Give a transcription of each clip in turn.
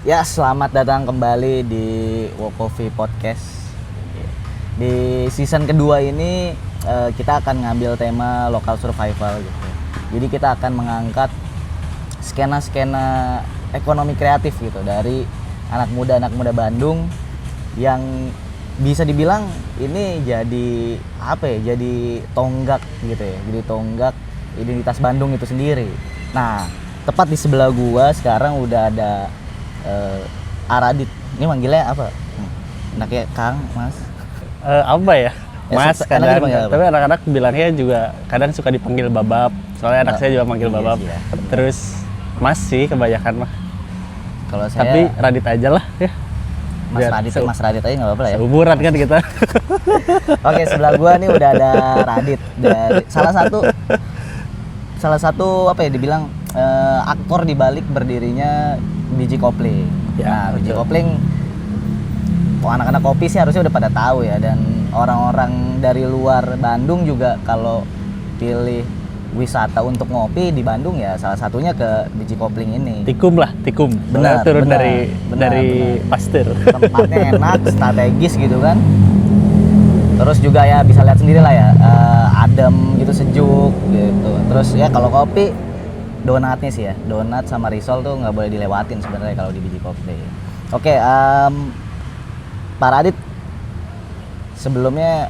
Ya, selamat datang kembali di Walk Coffee Podcast. Di season kedua ini kita akan ngambil tema local survival gitu. Jadi kita akan mengangkat skena-skena ekonomi kreatif gitu dari anak muda Bandung yang bisa dibilang ini jadi apa ya? Jadi tonggak gitu ya. Jadi tonggak identitas Bandung itu sendiri. Nah, tepat di sebelah gua sekarang udah ada Radit. Ini manggilnya apa? Anaknya Kang, Mas? Apa ya? Mas kadang, tapi apa? anak-anak bilangnya juga kadang suka dipanggil Babab. Soalnya anak saya juga manggil iya Babab. sih ya. Terus Mas sih kebanyakan mah. Kalau saya Tapi Radit aja lah ya. Mas Radit aja nggak apa-apa lah ya. Umuran kan kita. Oke, sebelah gua nih udah ada Radit dari salah satu apa ya dibilang aktor di balik berdirinya Biji Kopling. Ya, Nah, Biji betul. Kopling anak-anak kopi sih harusnya udah pada tahu ya, dan orang-orang dari luar Bandung juga kalau pilih wisata untuk ngopi di Bandung ya salah satunya ke Biji Kopling ini. Tikum. Benar, Turun benar, dari benar. pasteur. Tempatnya enak, strategis gitu kan. Terus juga ya bisa lihat sendiri lah ya, adem gitu, sejuk gitu. Terus ya kalau kopi, donatnya sih ya, donat sama risol tuh nggak boleh dilewatin sebenarnya kalau di Biji Kopi. Oke, Pak Radit, sebelumnya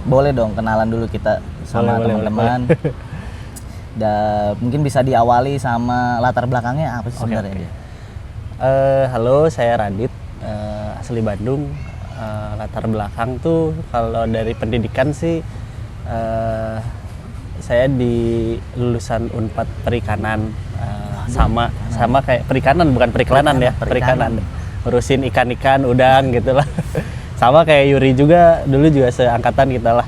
boleh dong kenalan dulu kita sama Boleh. teman-teman. Dan mungkin bisa diawali sama latar belakangnya apa sih sebenarnya Oke. dia? Halo, saya Radit, asli Bandung. Latar belakang tuh kalau dari pendidikan sih saya di lulusan Unpad Perikanan, sama kayak perikanan, bukan periklanan ya, perikanan. Ngurusin ikan-ikan, udang gitulah. Sama kayak Yuri juga, dulu juga seangkatan kita lah.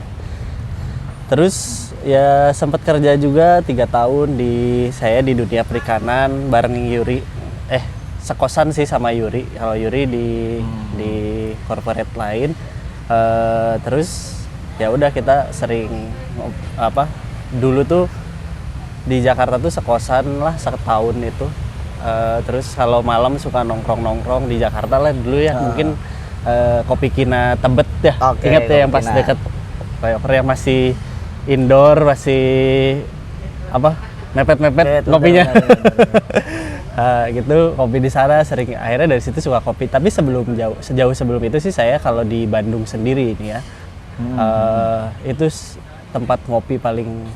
Terus ya sempat kerja juga 3 tahun saya di dunia perikanan bareng Yuri. Sekosan sih sama Yuri. Kalau Yuri di corporate lain. Terus ya udah kita sering dulu tuh di Jakarta tuh sekosan lah setahun itu. Terus kalau malam suka nongkrong di Jakarta lah dulu ya. Mungkin Kopi Kina Tebet ya. Oke, Ingat ya yang Kopi pas Kina. deket flyover yang masih indoor, masih mepet ngopinya. Gitu kopi di sana sering, akhirnya dari situ suka kopi. Tapi sejauh sebelum itu sih saya kalau di Bandung sendiri ini ya, itu tempat ngopi paling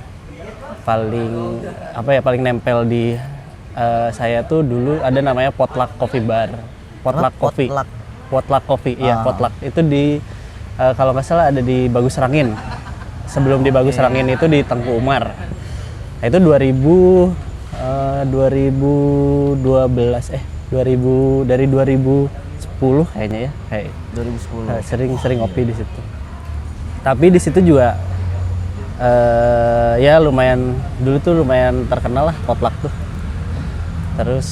nempel di saya tuh dulu ada namanya Potluck Coffee Bar. Potluck Coffee, iya Potluck. Itu di kalau nggak salah ada di Bagus Rangin. Sebelum di Bagus Rangin itu di Tengku Umar. Nah, itu 2012 dari 2010 kayaknya ya, kayak 2010. sering ngopi di situ. Tapi di situ juga ya dulu tuh lumayan terkenal lah Potluck tuh. Terus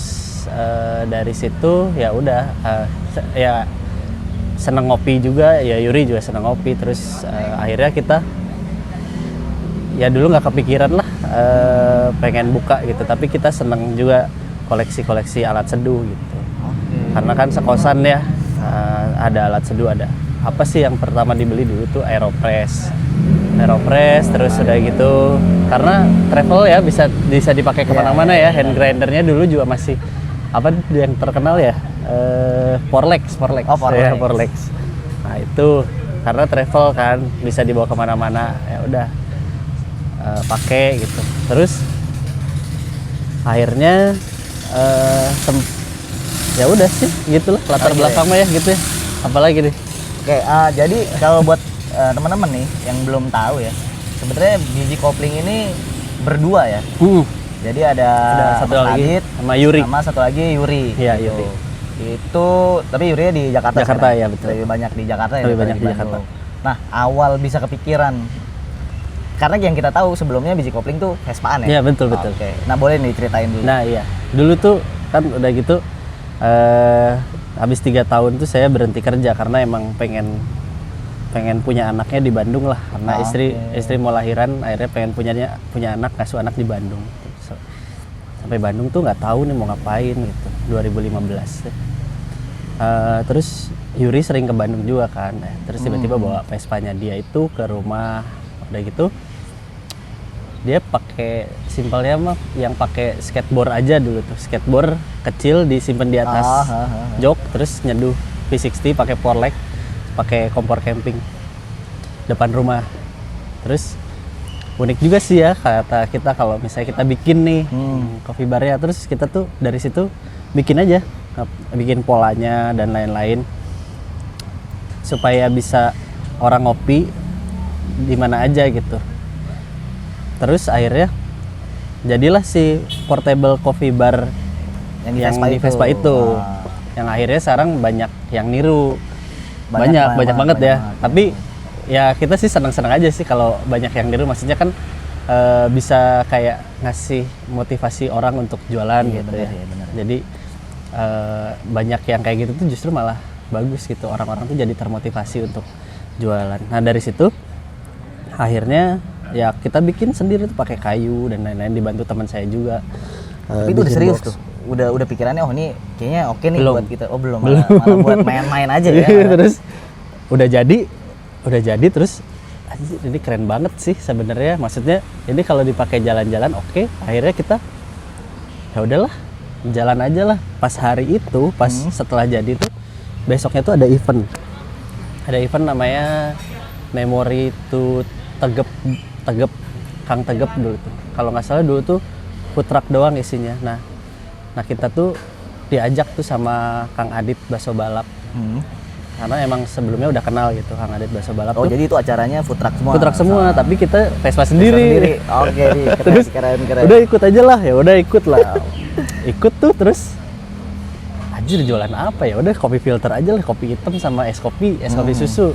dari situ ya udah ya seneng ngopi juga, ya Yuri juga seneng ngopi. Terus akhirnya kita ya dulu nggak kepikiran lah pengen buka gitu, tapi kita seneng juga koleksi alat seduh gitu. Karena kan sekosan ya, ada alat seduh, ada apa sih yang pertama dibeli dulu tuh Aeropress, terus udah gitu karena travel ya bisa dipakai kemana-mana ya. Hand grindernya dulu juga masih yang terkenal ya, Porlex. Ya, Porlex. Nah itu karena travel kan bisa dibawa kemana-mana, ya udah pakai gitu. Terus akhirnya ya udah sih gitulah latar belakangnya ya gitu ya. Apalagi nih. Oke, jadi kalau buat teman-teman nih yang belum tahu ya, sebenarnya Biji Kopling ini berdua ya. Jadi ada satu Mas lagi Radit sama Yuri. sama satu lagi Yuri. Iya, gitu. Yuri. Itu tapi Yuri di Jakarta. Jakarta, sekarang. ya, betul. Lebih banyak di Jakarta ya. Lebih daripada banyak di Jakarta. Bandung. Nah, awal bisa kepikiran karena yang kita tahu sebelumnya Biji Kopling tuh Vespaan ya. Iya, betul. Oke. Nah, boleh nih ceritain dulu. Nah iya, dulu tuh kan udah gitu habis 3 tahun tuh saya berhenti kerja karena emang pengen punya anaknya di Bandung lah, karena istri mau lahiran, akhirnya pengen punya anak, ngasuh anak di Bandung. sampai Bandung tuh nggak tahu nih mau ngapain gitu 2015. Terus Yuri sering ke Bandung juga kan, terus tiba-tiba bawa Vespa-nya dia itu ke rumah, udah gitu dia pakai simpelnya mah yang pakai skateboard aja dulu tuh, skateboard kecil disimpan di atas jok, terus nyeduh V60 pakai porlek, pakai kompor camping depan rumah. Terus unik juga sih ya kata kita kalau misalnya kita bikin nih coffee bar-nya, terus kita tuh dari situ bikin aja, bikin polanya dan lain-lain supaya bisa orang ngopi di mana aja gitu. Terus akhirnya jadilah si portable coffee bar yang di Vespa itu. Yang akhirnya sekarang banyak yang niru. Banyak banget ya. Tapi ya kita sih senang-senang aja sih kalau banyak yang niru, maksudnya kan bisa kayak ngasih motivasi orang untuk jualan gitu bener, ya. bener. Jadi banyak yang kayak gitu tuh justru malah bagus gitu. Orang-orang tuh jadi termotivasi untuk jualan. Nah, dari situ akhirnya ya kita bikin sendiri tuh pakai kayu dan lain-lain, dibantu teman saya juga. Tapi itu udah serius tuh. Udah pikirannya oh ini kayaknya oke nih buat kita. Oh belum. Malah buat main-main aja ya. Terus udah jadi terus anjir, ini keren banget sih sebenarnya. Maksudnya ini kalau dipakai jalan-jalan oke. Akhirnya kita ya udahlah, jalan aja lah. Pas hari itu, pas setelah jadi tuh besoknya tuh ada event. Ada event namanya Memory to Tegep Kang Tegep dulu tuh. Kalau nggak salah dulu tuh food truck doang isinya. Nah kita tuh diajak tuh sama Kang Adit Baso Balap. Karena emang sebelumnya udah kenal gitu Kang Adit Baso Balap. Oh, tuh. jadi itu acaranya food truck semua. Food truck semua, tapi kita Vespa sendiri. Oke, Terus keren. udah ikut aja lah, ya udah ikut lah. Ikut tuh terus anjir jualan apa ya? Udah kopi filter aja lah, kopi hitam sama es kopi susu.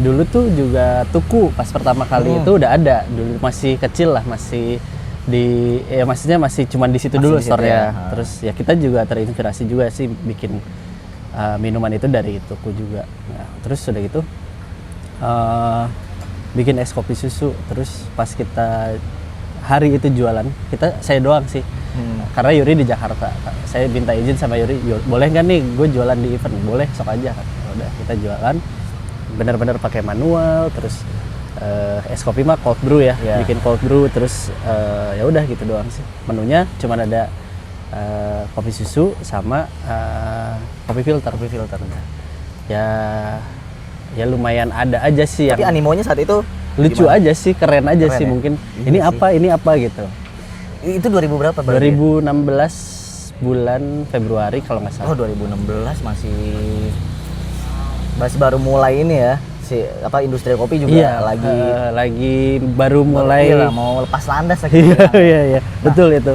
Dulu tuh juga Tuku pas pertama kali itu udah ada. Dulu masih kecil lah, masih di ya maksudnya masih cuman di situ dulu store-nya. Ya. Terus ya kita juga terinspirasi juga sih bikin minuman itu dari Tuku juga. Nah, terus udah gitu bikin es kopi susu. Terus pas kita hari itu jualan, saya doang sih. Karena Yuri di Jakarta. Saya minta izin sama Yuri, boleh nggak nih gue jualan di event? Boleh, sok aja kan. Udah kita jualan. Benar-benar pakai manual, terus es kopi mah cold brew ya, bikin cold brew, terus ya udah gitu doang sih. Menunya cuma ada kopi susu sama kopi filter. Ya lumayan ada aja sih. Tapi animonya saat itu lucu gimana? Aja sih, keren aja sih ya? Mungkin. Ini apa gitu. Itu 2000 berapa? 2016 bulan Februari kalau nggak salah. Oh 2016 masih baru mulai ini ya, industri kopi juga lagi baru mulai mau lepas landas lagi. Iya. Betul itu.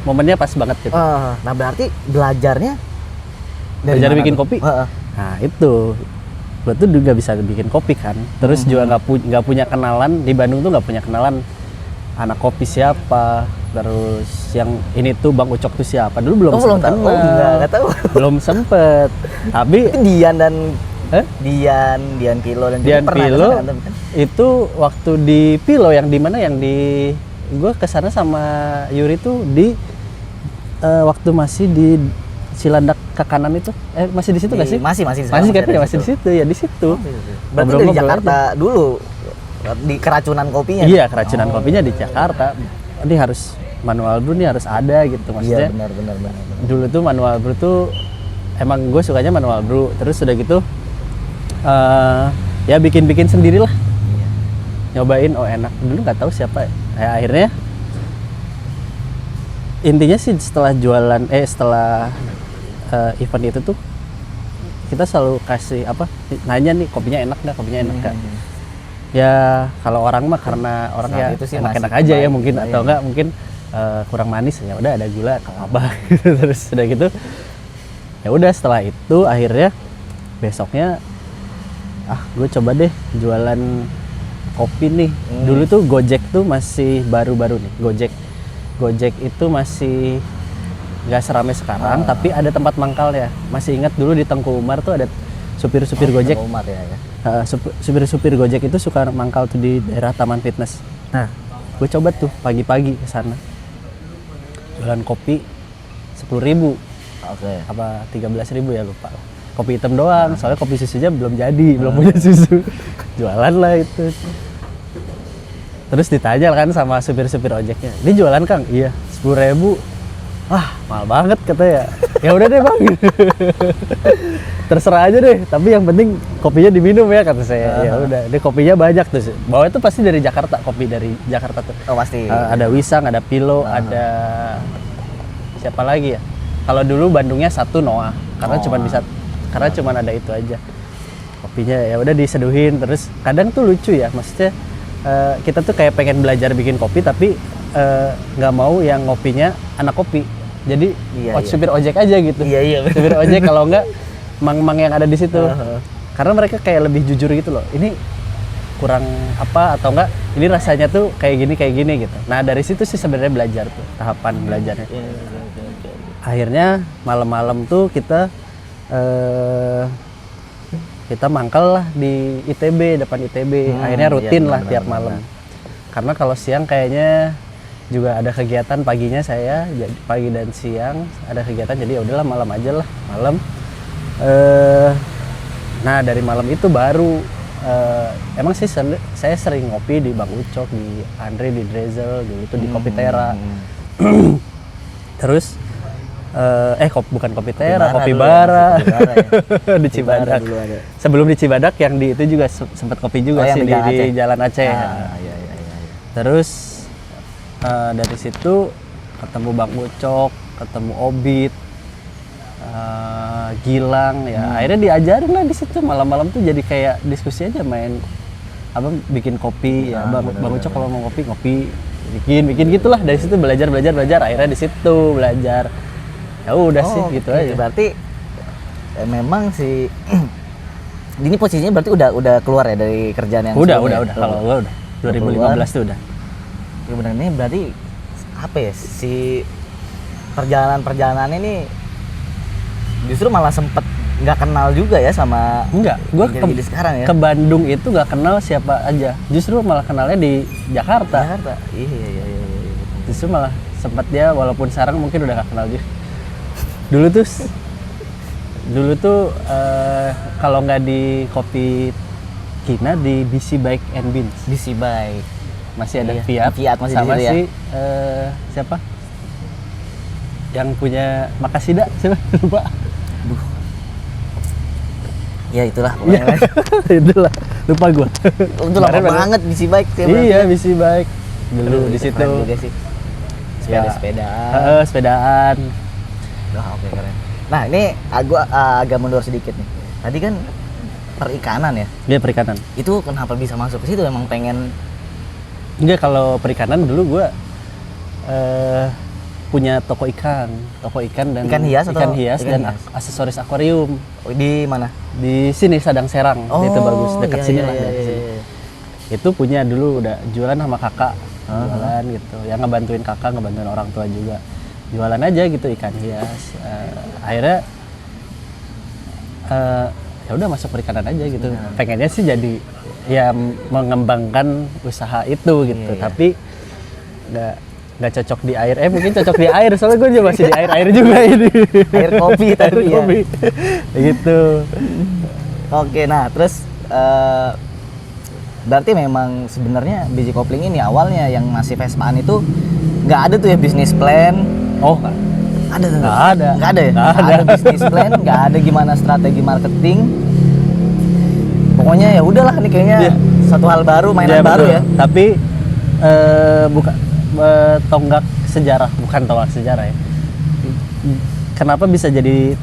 Momennya pas banget gitu. Nah berarti belajarnya belajar bikin kopi. Nah itu, gue tuh juga bisa bikin kopi kan. Terus juga nggak punya kenalan di Bandung tuh, nggak punya kenalan anak kopi siapa. Terus yang ini tuh Bang Ucok tuh siapa? Dulu belum sempet. Nggak tahu. Belum sempet. Tapi Dian Pilo dan Dian Pilo itu waktu di Pilo yang di mana, yang di gue kesana sama Yuri tuh di waktu masih di Cilandak ke kanan itu, masih di situ nggak sih? Masih kan ya, masih di situ ya, di situ. Berarti di Jakarta dulu di keracunan kopinya. Iya, keracunan kopinya di Jakarta. Ini harus manual brew nih, harus ada gitu maksudnya. Iya, benar. Dulu tuh manual brew tuh emang gue sukanya manual brew. Terus udah gitu ya bikin sendiri lah. Nyobain, oh enak. Dulu nggak tahu siapa. Akhirnya intinya sih setelah jualan setelah event itu tuh kita selalu kasih nanya nih kopinya enak nggak. Ya kalau orang mah karena orang ya itu sih enak aja ya mungkin, atau enggak mungkin kurang manis, ya udah ada gula atau apa gitu. Terus udah gitu ya udah, setelah itu akhirnya besoknya gue coba deh jualan kopi nih. Dulu tuh Gojek tuh masih baru-baru nih. Gojek itu masih nggak seramai sekarang, tapi ada tempat mangkal ya. Masih ingat dulu di Tengku Umar tuh ada supir-supir Gojek. Tengku Umar ya. Supir-supir Gojek itu suka mangkal tuh di daerah Taman Fitness. Nah, gue coba tuh pagi-pagi ke sana. jualan kopi 10.000 Oke. apa 13.000 ya, lupa lah. Kopi hitam doang, soalnya kopi susunya belum jadi, belum punya susu. Jualan lah itu. Terus ditanya kan sama supir-supir ojeknya, ini jualan Kang? Iya, 10.000. Wah, mahal banget katanya. Ya udah deh Bang. Terserah aja deh, tapi yang penting kopinya diminum ya, kata saya. Ya udah, deh kopinya banyak tuh. Bawa itu pasti dari Jakarta, kopi dari Jakarta tuh. Oh pasti. Ada Wisang, ada Pilo, ada siapa lagi ya? Kalau dulu Bandungnya satu Noah, karena cuma ada itu aja. Kopinya ya udah diseduhin, terus kadang tuh lucu ya, maksudnya kita tuh kayak pengen belajar bikin kopi tapi nggak mau yang ngopinya anak kopi. Jadi supir ojek aja gitu. Iya. Supir ojek kalau nggak mang-mang yang ada di situ. Karena mereka kayak lebih jujur gitu loh. Ini kurang apa atau enggak, ini rasanya tuh kayak gini gitu. Nah, dari situ sih sebenarnya belajar tuh, tahapan belajarnya. Akhirnya malam-malam tuh kita mangkal lah di ITB, depan ITB. Akhirnya rutin lah tiap malam. Karena kalau siang kayaknya juga ada kegiatan, paginya saya pagi dan siang ada kegiatan, jadi ya udahlah malam aja lah, malam. Nah dari malam itu baru emang sih saya sering ngopi di Bang Ucok, di Andre, di Drezel, dulu itu di Kopi Tera. Terus bukan Kopi Tera, Kopi Bara, ya. Di Cibadak. Sebelum di Cibadak yang di itu juga sempat kopi juga sih di Jalan Aceh. Iya. Terus dari situ ketemu Bang Ucok, ketemu Obit, Gilang ya. Akhirnya diajarin lah di situ, malam-malam tuh jadi kayak diskusi aja, main apa bikin kopi ya. Bang Ucok kalau mau ngopi bikin gitulah. Dari situ belajar akhirnya di situ belajar. Ya udah sih gitu aja. Berarti memang si ini posisinya berarti udah keluar ya dari kerjaan yang udah kalau gua udah 2015 tuh udah. Ya benar, ini berarti apa ya, si perjalanan ini justru malah sempet nggak kenal juga ya sama gua jadi sekarang ya. Ke Bandung itu nggak kenal siapa aja, justru malah kenalnya di Jakarta. Iya. Justru malah sempat dia, walaupun sekarang mungkin udah nggak kenal juga. Dulu tuh kalau nggak di Kopi Kina, di BC Bike and Beans. BC Bike masih ada Fiat masih sama di situ ya? si siapa yang punya Makasida, siapa lupa. Ya itulah pokoknya. Itulah lupa gua. Itu lama banget BC Bike. Iya, BC Bike dulu di situ juga sih. sepedaan. Oke, keren. Nah ini gua agak mundur sedikit nih. Tadi kan perikanan ya? Dia perikanan. Itu kenapa bisa masuk ke situ? Emang pengen? Enggak, kalau perikanan dulu gua punya toko ikan dan ikan hias dan aksesoris akuarium. Di mana? Di sini Sadang Serang. Itu bagus, dekat sini lah. Iya. Itu punya dulu, udah jualan sama kakak. Jualan gitu. Yang ngebantuin kakak, ngebantuin orang tua juga. Jualan aja gitu ikan hias. Akhirnya ya udah masuk perikanan aja gitu. Pengennya sih jadi ya mengembangkan usaha itu gitu. Tapi nggak cocok di air. Mungkin cocok di air, soalnya gue juga masih di air juga ini. Air kopi tadi ya. Gitu. Oke, nah terus berarti memang sebenarnya biji kopling ini awalnya yang masih Vespaan itu nggak ada tuh ya bisnis plan. Oh, nggak ada ya? Nggak ada bisnis plan, nggak ada gimana strategi marketing. Pokoknya ya udahlah, nih kayaknya satu hal baru, mainan baru ya. Tapi bukan tonggak sejarah ya. Kenapa bisa jadi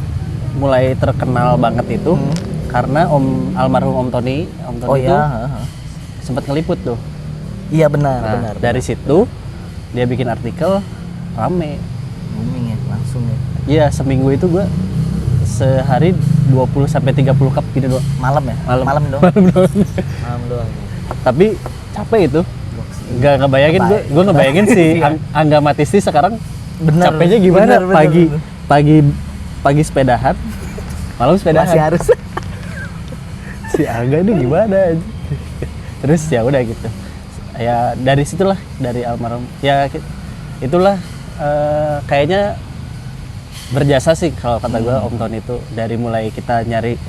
mulai terkenal banget itu? Karena almarhum Om Tony itu sempat ngeliput tuh. Iya benar. Dari situ dia bikin artikel, rame. Booming ya, langsung ya. Iya, seminggu itu gua sehari 20 sampai 30 cup gitu doang. Malam ya? Malam doang. Malam doang. Tapi capek itu. Nggak ngebayangin, gue ngebayangin si Angga Matisti sekarang capeknya gimana. Pagi sepedahan, malam sepedahan. Masih harus. Si Angga ini gimana? Terus ya udah gitu. Ya dari situlah, dari almarhum. Ya itulah kayaknya berjasa sih kalau kata gue Om Tony itu, dari mulai kita nyari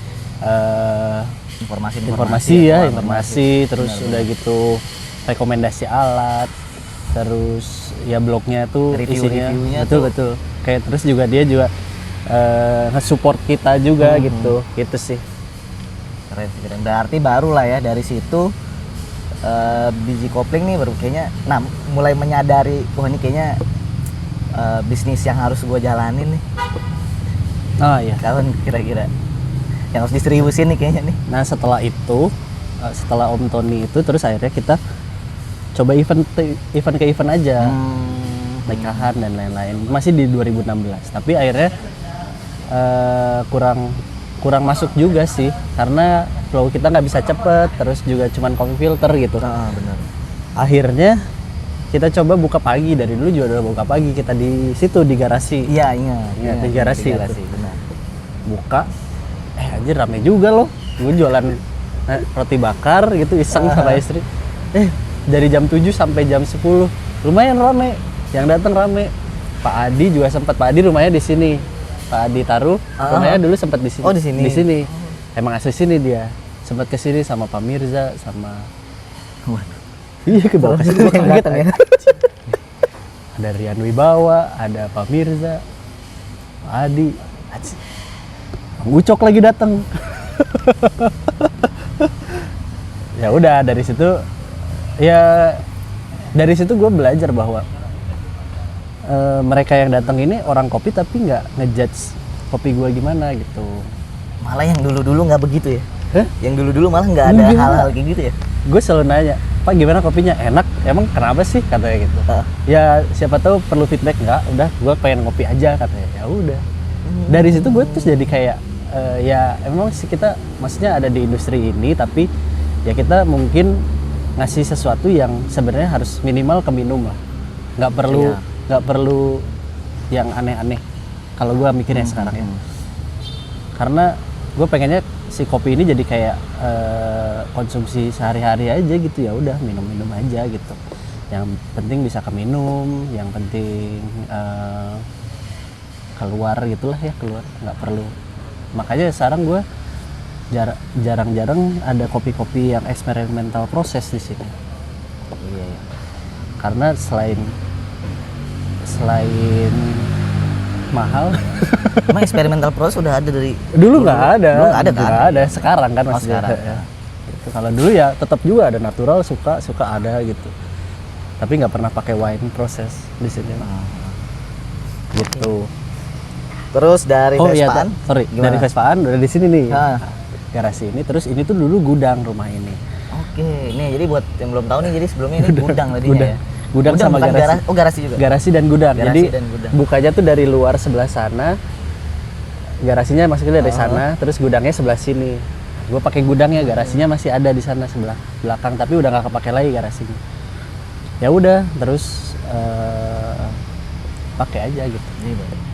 informasi terus Benar, udah gitu rekomendasi alat, terus ya blognya tuh Reviewnya betul tuh. betul kayak, terus juga dia juga nge-support kita juga gitu sih. Keren sih, keren. Berarti baru lah ya dari situ biji kopling nih baru kayaknya mulai menyadari wah ini kayaknya bisnis yang harus gue jalanin nih. Oh iya. Kapan kira-kira yang harus distribusin nih kayaknya nih. Nah setelah itu, setelah Om Tony itu, terus akhirnya kita coba event ke event aja, nikahan dan lain-lain. Masih di 2016, tapi akhirnya kurang masuk juga sih, karena flow kita nggak bisa cepet, terus juga cuman kopi filter gitu. Benar. Akhirnya kita coba buka pagi, dari dulu juga udah buka pagi kita di situ di garasi. Iya, ingat di garasi. benar. Buka, anjir rame juga loh. Gue jualan roti bakar gitu iseng sama istri. Dari jam 7 sampai jam 10 lumayan rame. Yang datang rame. Pak Adi juga sempat. Pak Adi rumahnya di sini. Pak Adi Taruh rumahnya dulu sempat di sini. Oh, di sini. Di sini. Emang asli sini dia. Sempat ke sini sama Pak Mirza sama iya ke bawah sini. Kaget ya. Ada Rian Wibawa, ada Pak Mirza, Pak Adi, Bang Ucok lagi datang. Ya udah dari situ gue belajar bahwa mereka yang datang ini orang kopi tapi nggak ngejudge kopi gue gimana gitu. Malah yang dulu-dulu nggak begitu ya. Hah? Yang dulu-dulu malah nggak ada Mungkin hal-hal kayak gitu ya. Gue selalu nanya, Pak gimana kopinya? Enak? Emang kenapa sih? Katanya gitu. Ya siapa tahu perlu feedback, nggak? Udah, gue pengen ngopi aja katanya. Ya udah. Dari situ gue terus jadi kayak ya emang sih kita maksudnya ada di industri ini, tapi ya kita mungkin ngasih sesuatu yang sebenarnya harus minimal keminum lah. Nggak perlu yang aneh-aneh. Kalau gue mikirnya sekarang ya. Karena gue pengennya si kopi ini jadi kayak konsumsi sehari-hari aja gitu, ya udah minum-minum aja gitu. Yang penting bisa keminum, yang penting keluar gitulah ya, keluar, nggak perlu. Makanya sekarang gue jarang-jarang ada kopi-kopi yang eksperimental proses di sini. Iya. Karena selain mahal. Emang eksperimental proses udah ada dari dulu nggak ada. Dulu nggak ada kan? Nggak ada. Sekarang kan masih sekarang. ada. Ya. Gitu. Kalau dulu ya tetap juga ada natural, suka ada gitu. Tapi nggak pernah pakai wine proses di sini. Gitu. Terus dari Vespaan? Dari Vespaan udah di sini nih. Garasi ini, terus ini tuh dulu gudang rumah ini. Oke, nih jadi buat yang belum tahu nih, jadi sebelumnya ini gudang tadinya ya. Gudang sama bukan garasi. Garasi juga. Garasi dan gudang. Garasi Jadi dan gudang. bukanya tuh dari luar sebelah sana. Garasinya masuknya dari sana, terus gudangnya sebelah sini. Gue pakai gudangnya, garasinya masih ada di sana sebelah belakang, tapi udah nggak kepake lagi garasinya. Ya udah, terus pakai aja gitu.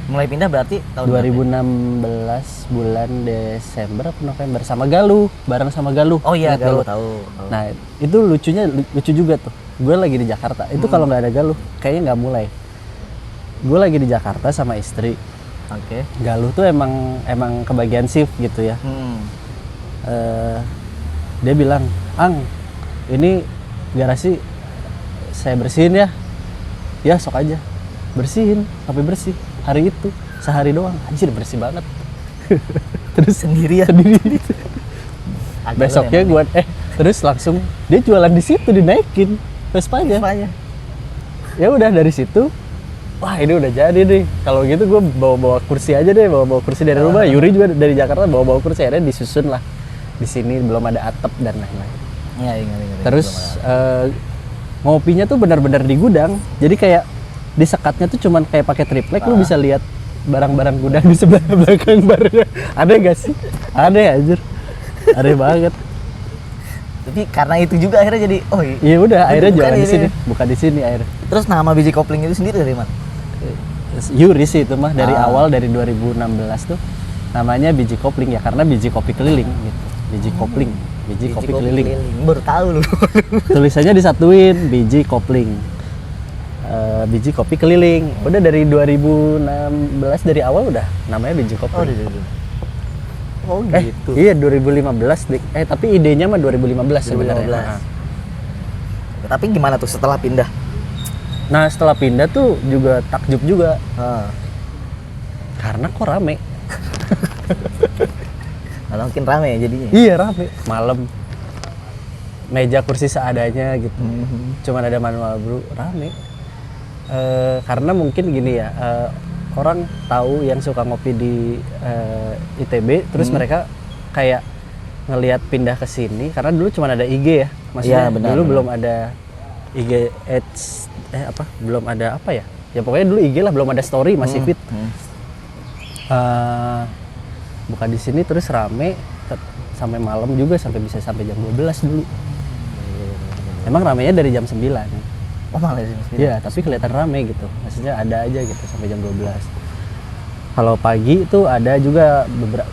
Mulai pindah berarti tahun 2016 bulan Desember atau November sama Galuh, bareng sama Galuh. Oh iya, Ingat Galuh tahu. Nah, itu lucu juga tuh. Gue lagi di Jakarta. Itu kalau nggak ada Galuh, kayaknya nggak mulai. Gue lagi di Jakarta sama istri. Oke. Galuh tuh emang kebagian shift gitu ya. Dia bilang, "Ang, ini garasi saya bersihin ya." Ya, sok aja. Bersihin, sampai bersih. Hari itu, sehari doang. Anjir, bersih banget. Terus sendiri. Besoknya gue terus langsung dia jualan di situ, dinaikin Vespanya. Ya udah dari situ, wah ini udah jadi nih. Kalau gitu gue bawa kursi aja deh, bawa kursi dari rumah. Yuri juga dari Jakarta bawa kursi, akhirnya disusun lah di sini, belum ada atap dan lain-lain. Iya, ingat. Terus ngopinya tuh benar-benar di gudang, jadi kayak di sekatnya tuh cuman kayak pakai triplek, lu bisa lihat barang-barang gudang di sebelah belakang barnya. Ada gak sih? Ada ya, anjir. Ada banget. Tapi karena itu juga akhirnya jadi iya udah akhirnya jualan di sini, bukan di sini akhirnya. Terus nama biji kopling itu sendiri dari mana? Yuri sih itu mah dari awal, dari 2016 tuh namanya biji kopling ya, karena biji kopi keliling gitu. Biji kopling, biji kopi keliling. Baru tahu lu. Tulisannya disatuin biji kopling. biji kopi keliling. Udah dari 2016 dari awal udah namanya biji kopi. Oh gitu. Iya 2015 tapi idenya mah 2015 sebenarnya. 2015. Tapi gimana tuh setelah pindah? Nah setelah pindah tuh juga takjub juga. Karena kok rame. Malah makin rame ya jadinya. Iya rame. Malam meja kursi seadanya gitu. Cuman ada manual brew, rame. Karena mungkin gini ya, orang tahu yang suka ngopi di ITB, terus mereka kayak ngelihat pindah ke sini karena dulu cuma ada IG ya. Maksudnya dulu belum ada IG ads belum ada apa ya? Ya pokoknya dulu IG lah, belum ada story, masih feed. Buka di sini terus rame sampai malam juga, sampai jam 12 dulu. Emang ramenya dari jam 9. Oh malah jam 9? Iya, tapi kelihatan rame gitu. Maksudnya ada aja gitu sampai jam 12. Kalau pagi itu ada juga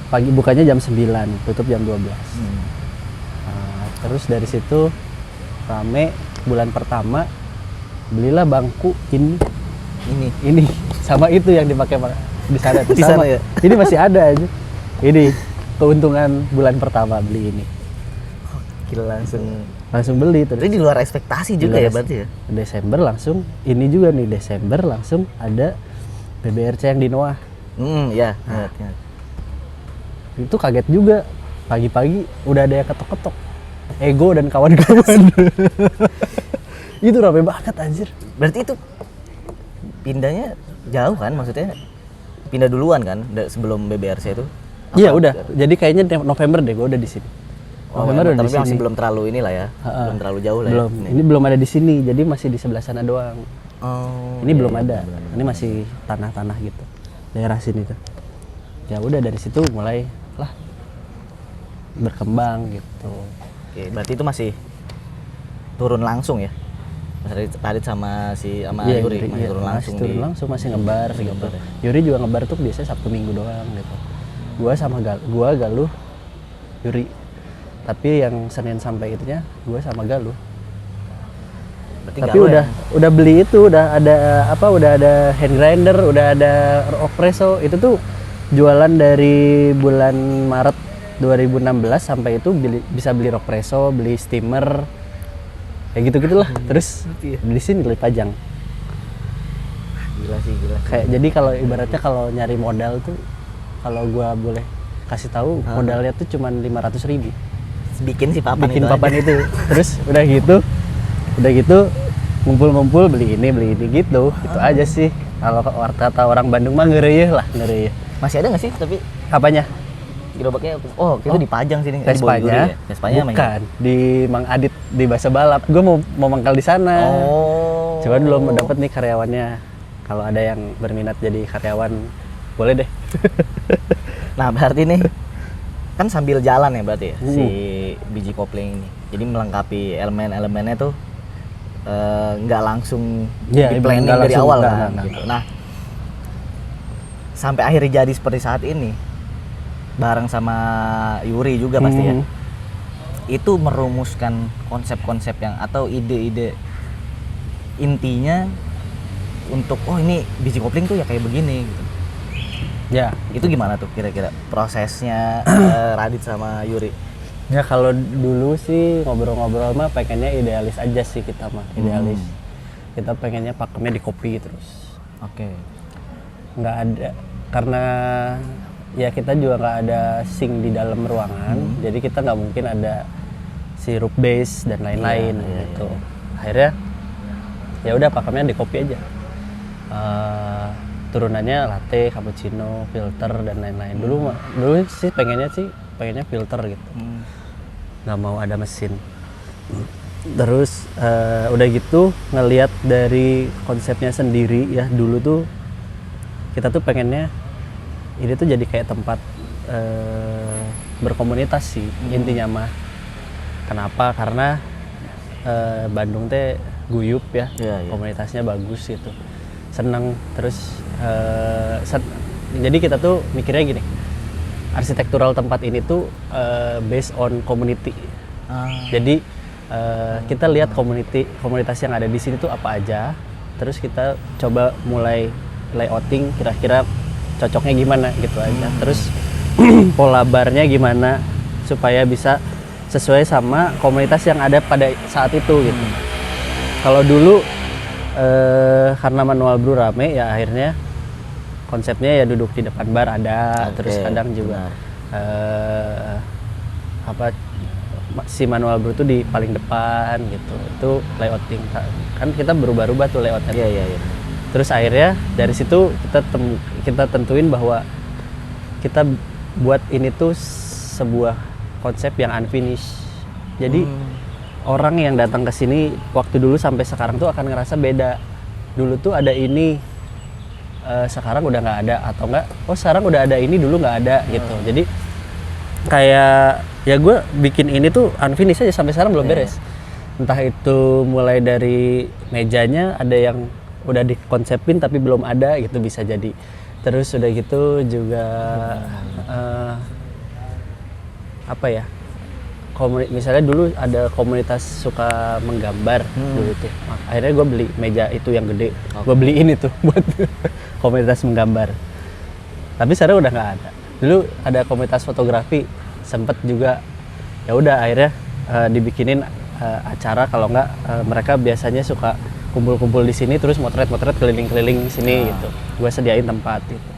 pagi bukanya jam 9, tutup jam 12. Terus dari situ rame, bulan pertama belilah bangku ini sama itu yang dipakai di sana tuh. Di sana ya? Ini masih ada aja. Ini keuntungan bulan pertama beli ini. Gila, langsung beli terus. Jadi di luar ekspektasi juga ya berarti ya? Desember langsung ini juga nih, Desember langsung ada BBRC yang di Noah. Ya. Itu kaget juga, pagi-pagi udah ada yang ketok-ketok. Ego dan kawan-kawan. Itu rame banget anjir. Berarti itu pindahnya jauh kan, maksudnya pindah duluan kan sebelum BBRC itu? Iya udah, jadi kayaknya November deh gue udah di sini. November udah di sini. Masih belum terlalu inilah ya, belum terlalu jauh lah. Belum, ya. ini belum ada di sini, jadi masih di sebelah sana doang. Ini belum ada, ini masih tanah-tanah gitu, daerah sini tuh. Ya udah dari situ mulai lah berkembang gitu. Oke, berarti itu masih turun langsung ya? Mas Radit sama Yuri masih turun langsung turun langsung, masih ngebar gitu. Yuri juga ngebar tuh biasanya Sabtu Minggu doang gitu. Gua Galuh, Yuri. Tapi yang Senin sampai itunya gua sama Galuh. Berarti tapi udah beli itu, udah ada hand grinder, udah ada espresso. Itu tuh jualan dari bulan Maret 2016 sampai itu bisa beli espresso, beli steamer. Kayak gitu-gitulah. Terus di sini beli pajang. Gila sih. Kayak jadi kalau ibaratnya kalau nyari modal tuh, kalau gua boleh kasih tahu modalnya tuh cuman 500.000. Bikin papan itu. Terus udah gitu ngumpul-ngumpul beli ini gitu. Itu aja sih. Kalau kata orang Bandung mah ngeureuh lah. Masih ada nggak sih tapi apanya? Gerobaknya itu dipajang sini. Vespanya? Bukan, di Mang Adit di Basa Balap. Gue mau mangkal di sana. Cuman belum dapet nih karyawannya. Kalau ada yang berminat jadi karyawan, boleh deh. Nah berarti nih kan sambil jalan ya berarti ya si biji kopling ini. Jadi melengkapi elemen-elemennya tuh nggak langsung di planning dari awal kan. Gitu. Nah sampai akhirnya jadi seperti saat ini. Bareng sama Yuri juga pasti ya. Itu merumuskan konsep-konsep yang atau ide-ide intinya untuk ini biji kopling tuh ya kayak begini gitu. Ya, itu gimana tuh kira-kira prosesnya Radit sama Yuri? Ya kalau dulu sih ngobrol-ngobrol mah pengennya idealis aja sih kita mah, idealis. Kita pengennya pakemnya di kopi terus. Oke. Nggak ada, karena ya kita juga nggak ada sink di dalam ruangan, jadi kita nggak mungkin ada sirup base dan lain-lain gitu. Akhirnya ya udah pakemnya di kopi aja. Turunannya latte, cappuccino, filter dan lain-lain. Dulu sih pengennya filter gitu. Nggak mau ada mesin. Terus udah gitu ngelihat dari konsepnya sendiri ya, dulu tuh kita tuh pengennya ini tuh jadi kayak tempat berkomunitas sih intinya mah. Kenapa? Karena Bandung teh guyup ya, komunitasnya bagus gitu, seneng. Terus jadi kita tuh mikirnya gini, arsitektural tempat ini tuh based on community. Jadi kita lihat komunitas yang ada di sini tuh apa aja, terus kita coba mulai layouting kira-kira cocoknya gimana gitu aja. Terus pola barnya gimana supaya bisa sesuai sama komunitas yang ada pada saat itu gitu. Kalau dulu karena manual brew rame ya akhirnya konsepnya ya duduk di depan bar ada, terus kadang juga si manual brew tuh di paling depan gitu. Itu layouting kan kita berubah-ubah tuh layoutnya. Iya. Terus akhirnya dari situ kita tentuin bahwa kita buat ini tuh sebuah konsep yang unfinished. Jadi orang yang datang ke sini waktu dulu sampai sekarang tuh akan ngerasa beda. Dulu tuh ada ini, sekarang udah nggak ada, atau enggak? Oh sekarang udah ada ini, dulu nggak ada gitu. Jadi kayak ya gue bikin ini tuh unfinished aja sampai sekarang belum beres. Entah itu mulai dari mejanya ada yang udah dikonsepin tapi belum ada gitu bisa jadi. Terus udah gitu juga apa ya? Misalnya dulu ada komunitas suka menggambar dulu tuh. Akhirnya gue beli meja itu yang gede. Gue beliin itu buat komunitas menggambar. Tapi sekarang udah nggak ada. Dulu ada komunitas fotografi, sempet juga. Ya udah akhirnya dibikinin acara, kalau nggak mereka biasanya suka kumpul-kumpul di sini terus motret-motret keliling-keliling sini gitu. Gue sediain tempat gitu.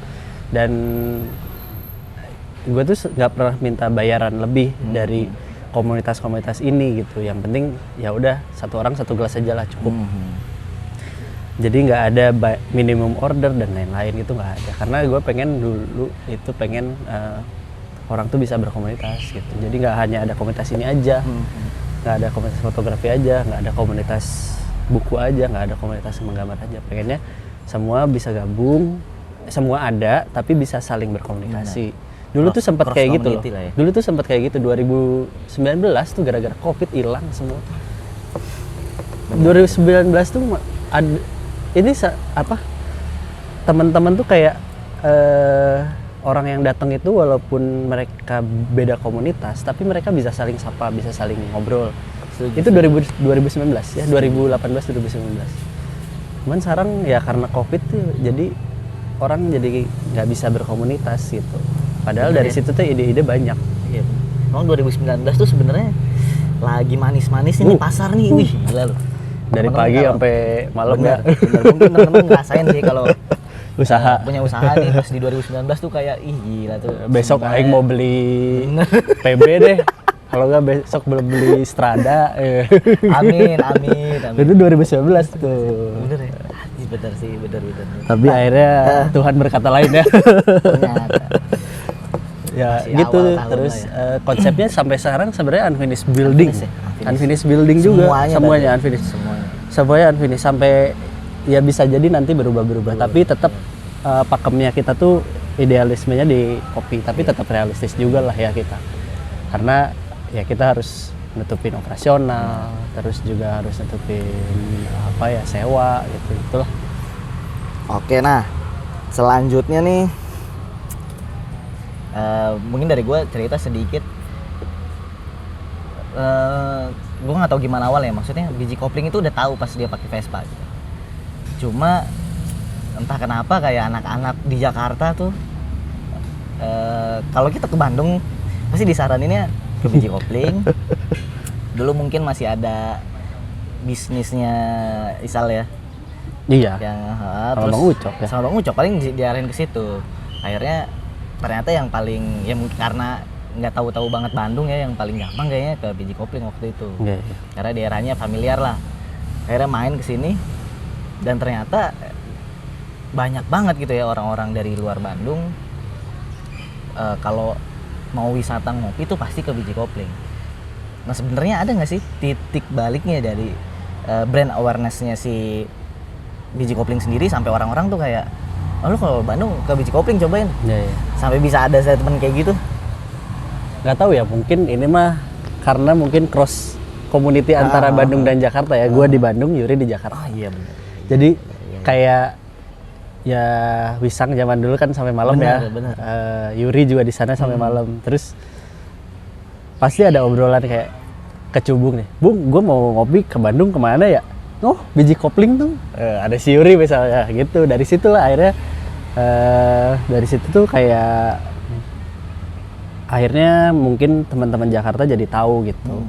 Dan gue tuh nggak pernah minta bayaran lebih dari komunitas-komunitas ini gitu. Yang penting ya udah satu orang satu gelas aja lah cukup. Jadi nggak ada minimum order dan lain-lain gitu, nggak ada. Karena gue pengen dulu itu pengen orang tuh bisa berkomunitas gitu. Jadi nggak hanya ada komunitas ini aja, nggak ada komunitas fotografi aja, nggak ada komunitas buku aja, nggak ada komunitas menggambar aja. Pengennya semua bisa gabung, semua ada tapi bisa saling berkomunikasi. Dulu tuh sempat kayak gitu loh. Ya? Dulu tuh sempat kayak gitu 2019 tuh gara-gara Covid hilang semua. 2019 tuh ada ini apa? Teman-teman tuh kayak orang yang datang itu walaupun mereka beda komunitas tapi mereka bisa saling sapa, bisa saling ngobrol. Itu 2019 ya, 2018 2019. Cuman sekarang ya karena Covid tuh jadi orang jadi nggak bisa berkomunitas gitu. Padahal dari situ tuh ide-ide banyak. Iya. Emang 2019 tuh sebenarnya lagi manis-manis ini pasar nih. Wih, gila loh. Dari temen pagi sampai malam ya. Mungkin teman-teman ngerasain sih kalau usaha punya usaha nih pas di 2019 tuh kayak ih gila tuh. Besok aing mau beli PB deh. Kalau nggak besok beli Strada. Amin. Itu 2019 tuh. Bener ya? Bener sih, bener. Tapi akhirnya Tuhan berkata lain ya. Ternyata. Ya masih gitu, terus ya. Konsepnya sampai sekarang sebenarnya unfinished building. Unfinished building juga, semuanya unfinished. Semuanya unfinished sampai ya bisa jadi nanti berubah-berubah. Tapi tetap pakemnya kita tuh idealismenya di kopi, tapi tetap realistis juga lah ya kita. Karena ya kita harus nutupin operasional, terus juga harus nutupin apa ya sewa gitu itulah. Oke, nah selanjutnya nih mungkin dari gue cerita sedikit. Gue nggak tahu gimana awal ya, maksudnya biji kopling itu udah tahu pas dia pakai Vespa gitu. Cuma entah kenapa kayak anak-anak di Jakarta tuh kalau kita ke Bandung pasti disaraninnya ke biji kopling. Dulu mungkin masih ada bisnisnya Isal ya. Iya. Yang sama Bang Ucok ya. Sama Bang Ucok paling diarahin ke situ. Akhirnya ternyata yang paling ya mungkin karena nggak tahu-tahu banget Bandung ya, yang paling gampang kayaknya ke biji kopling waktu itu. Iya. Karena daerahnya familiar lah. Akhirnya main ke sini dan ternyata banyak banget gitu ya orang-orang dari luar Bandung. Kalau mau wisata ngopi tuh pasti ke biji kopling. Nah sebenarnya ada nggak sih titik baliknya dari brand awareness-nya si biji kopling sendiri sampai orang-orang tuh kayak, oh lu kalau Bandung ke biji kopling cobain. Iya. Sampai bisa ada statement kayak gitu? Nggak tahu ya, mungkin ini mah karena mungkin cross community antara Bandung dan Jakarta ya. Gua di Bandung, Yuri di Jakarta. Oh iya benar. Jadi kayak ya Wisang zaman dulu kan sampai malam bener, ya. Bener. Yuri juga di sana sampai malam. Terus pasti ada obrolan kayak kecubung nih. Bung, gue mau ngopi ke Bandung kemana ya? oh biji kopling tuh ada si Yuri misalnya gitu. Dari situ lah akhirnya dari situ tuh kayak akhirnya mungkin teman-teman Jakarta jadi tahu gitu.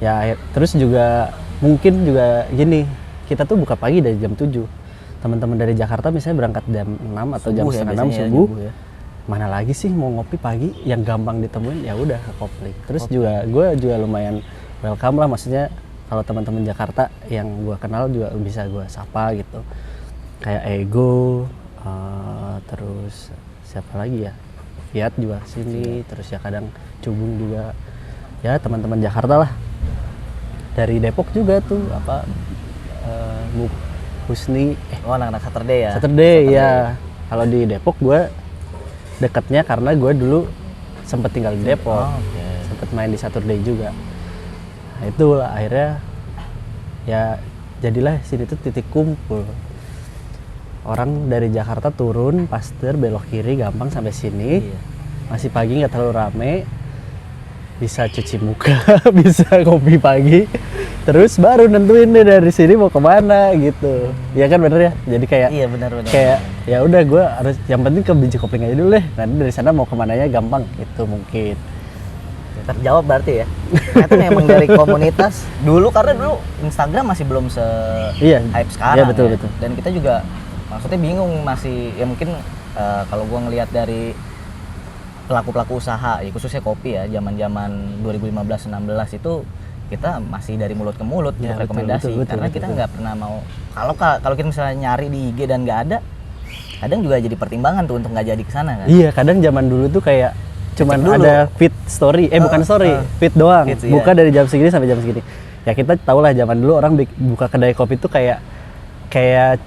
Ya terus juga mungkin juga gini, kita tuh buka pagi dari jam 7. Teman-teman dari Jakarta misalnya berangkat jam 6 atau jam setengah 6 subuh. Ya. Mana lagi sih mau ngopi pagi yang gampang ditemuin, ya udah ke Kopling. Terus juga gue juga lumayan welcome lah, maksudnya kalau teman-teman Jakarta yang gue kenal juga bisa gue sapa gitu. Kayak Ego, terus siapa lagi ya? Fiat juga sini, terus ya kadang Cubung juga. Ya teman-teman Jakarta lah. Dari Depok juga tuh apa Husni. Oh, anak-anak Saturday ya. Saturday ya. Kalau di Depok gue dekatnya karena gue dulu sempet tinggal di Depok, sempet main di Saturday juga. Nah, itulah akhirnya ya jadilah sini tuh titik kumpul. Orang dari Jakarta turun, Pasteur belok kiri gampang sampai sini. Masih pagi nggak terlalu rame, bisa cuci muka, bisa ngopi pagi. Terus baru nentuin deh dari sini mau kemana gitu. Ya kan bener ya. Jadi kayak iya benar-benar. Kayak ya udah gue harus yang penting ke biji kopling aja dulu deh. Nanti dari sana mau kemananya gampang gitu mungkin. Terjawab berarti ya. Itu memang dari komunitas dulu, karena dulu Instagram masih belum hype sekarang. Iya betul ya. betul. Dan kita juga maksudnya bingung masih ya mungkin kalau gua ngelihat dari pelaku-pelaku usaha ya khususnya kopi ya zaman-zaman 2015-16 itu kita masih dari mulut ke mulut ya, untuk rekomendasi karena kita nggak pernah mau kalau kita misalnya nyari di IG dan nggak ada, kadang juga jadi pertimbangan tuh untuk nggak jadi kesana kan. Iya, kadang zaman dulu tuh kayak cuman ada feed story, bukan story, feed doang, buka dari jam segini sampai jam segini. Ya kita tau lah zaman dulu orang buka kedai kopi tuh kayak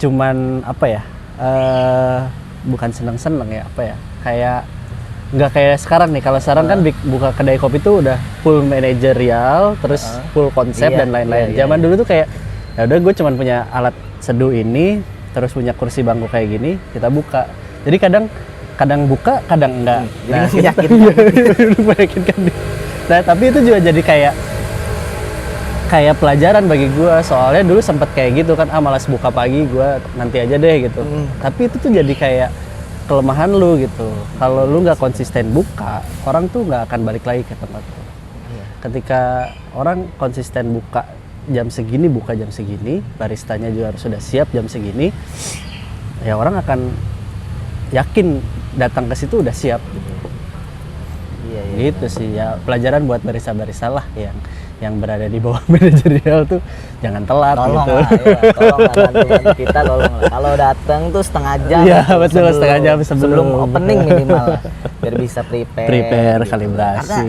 cuman apa ya, bukan seneng-seneng ya apa ya, kayak nggak kayak sekarang nih. Kalau sekarang kan buka kedai kopi tuh udah full manajerial, terus full konsep dan lain-lain. Zaman dulu tuh kayak ya udah gue cuman punya alat seduh ini, terus punya kursi bangku kayak gini, kita buka. Jadi kadang buka, kadang enggak. Nah, meyakinkan. Nah, tapi itu juga jadi kayak pelajaran bagi gue. Soalnya dulu sempet kayak gitu kan, malas buka pagi, gue nanti aja deh gitu. Tapi itu tuh jadi kayak kelemahan lu gitu. Kalau lu nggak konsisten buka, orang tuh nggak akan balik lagi ke tempat lu. Ketika orang konsisten buka jam segini, baristanya juga harus sudah siap jam segini, ya orang akan yakin datang ke situ udah siap gitu. Iya. Gitu sih ya, pelajaran buat barista-barista lah yang berada di bawah manajerial tuh jangan telat tolong gitu. Lah, ya, tolong lah bantu kita, tolong lah. Kalau datang tuh setengah jam. Iya betul, setengah jam sebelum opening minimal lah, biar bisa prepare gitu. Kalibrasi. Karena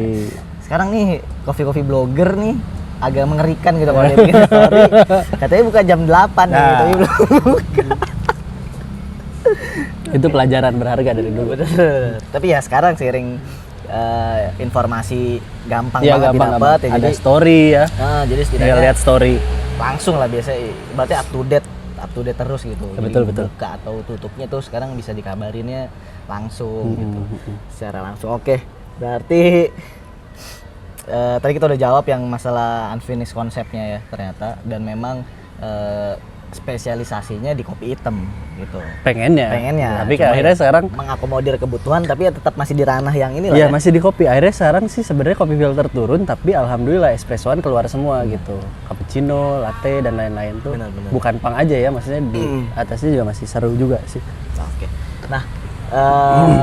sekarang nih coffee blogger nih agak mengerikan gitu kalau dia bikin story. Katanya buka jam 8 nih, tapi belum buka. Itu pelajaran berharga dari dulu. Tapi ya sekarang seiring informasi gampang ya, banget didapat ya, ada jadi story ya. Jadi setidaknya lihat story langsung lah biasanya, berarti up to date terus gitu. Betul. Buka atau tutupnya tuh sekarang bisa dikabarinnya langsung gitu. Secara langsung. Oke. Berarti tadi kita udah jawab yang masalah unfinished konsepnya ya ternyata, dan memang spesialisasinya di kopi hitam gitu. Pengennya. Tapi akhirnya sekarang mengakomodir kebutuhan, tapi ya tetap masih di ranah yang ini lah. Iya, masih di kopi. Akhirnya sekarang sih sebenarnya kopi filter turun, tapi alhamdulillah espressoan keluar semua gitu. Cappuccino, latte dan lain-lain tuh. Benar. Bukan pang aja ya, maksudnya di atasnya juga masih seru juga sih. Oke. Nah,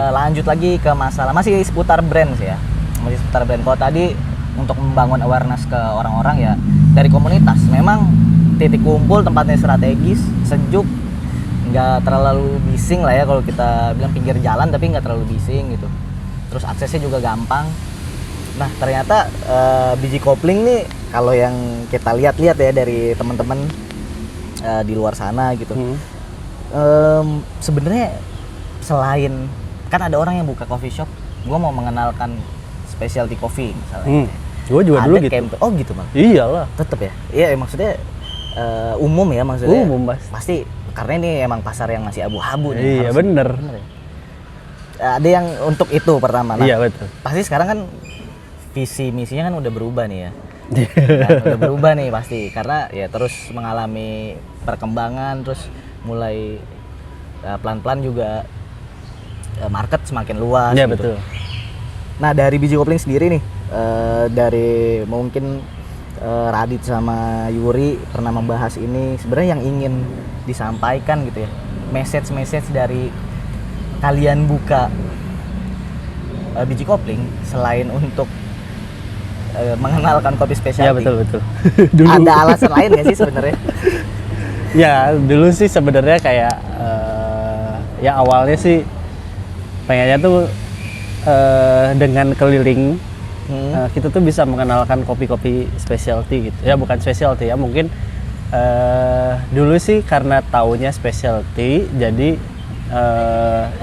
lanjut lagi ke masalah masih seputar brand sih ya. Masih seputar brand. Kalau tadi untuk membangun awareness ke orang-orang ya dari komunitas, memang titik kumpul tempatnya strategis, sejuk, nggak terlalu bising lah ya, kalau kita bilang pinggir jalan tapi nggak terlalu bising gitu. Terus aksesnya juga gampang. Nah ternyata biji kopling nih kalau yang kita lihat-lihat ya dari teman-teman di luar sana gitu, sebenarnya selain kan ada orang yang buka coffee shop, gua mau mengenalkan specialty coffee misalnya. Gue juga dulu gitu. Oh gitu bang? Iyalah. Tetep ya? Iya maksudnya umum ya maksudnya. Umum pasti karena ini emang pasar yang masih abu-abu nih. Iya bener ya? Ada yang untuk itu pertama. Nah, iya betul. pasti sekarang kan visi misinya kan udah berubah nih ya. Kan udah berubah nih pasti karena ya terus mengalami perkembangan, terus mulai pelan-pelan juga market semakin luas Ya gitu. betul. Nah dari biji kopling sendiri nih, dari mungkin Radit sama Yuri pernah membahas ini, sebenarnya yang ingin disampaikan gitu ya, message dari kalian buka biji kopling selain untuk mengenalkan kopi specialty. Ya betul. Ada alasan lain nggak sih sebenarnya? Ya dulu sih sebenarnya kayak ya awalnya sih pengennya tuh dengan keliling kita tuh bisa mengenalkan kopi-kopi specialty gitu. Ya bukan specialty ya, mungkin dulu sih karena taunya specialty, jadi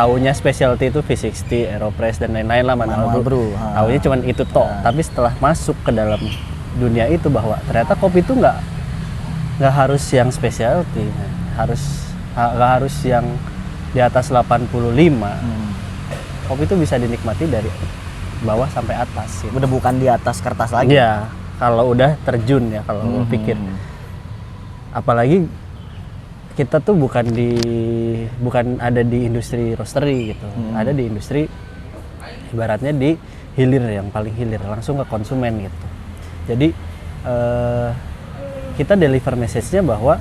taunya specialty itu V60, Aeropress dan lain-lain lah, Manual Brew. Taunya cuman itu toh. Tapi setelah masuk ke dalam dunia itu bahwa ternyata kopi itu nggak harus yang specialty, nggak harus yang di atas 85. Kopi itu bisa dinikmati dari bawah sampai atas gitu. Udah bukan di atas kertas lagi. Iya, kalau udah terjun ya, kalau gue pikir. Apalagi kita tuh bukan ada di industri roastery gitu. Ada di industri ibaratnya di hilir, yang paling hilir, langsung ke konsumen gitu. Jadi kita deliver message-nya bahwa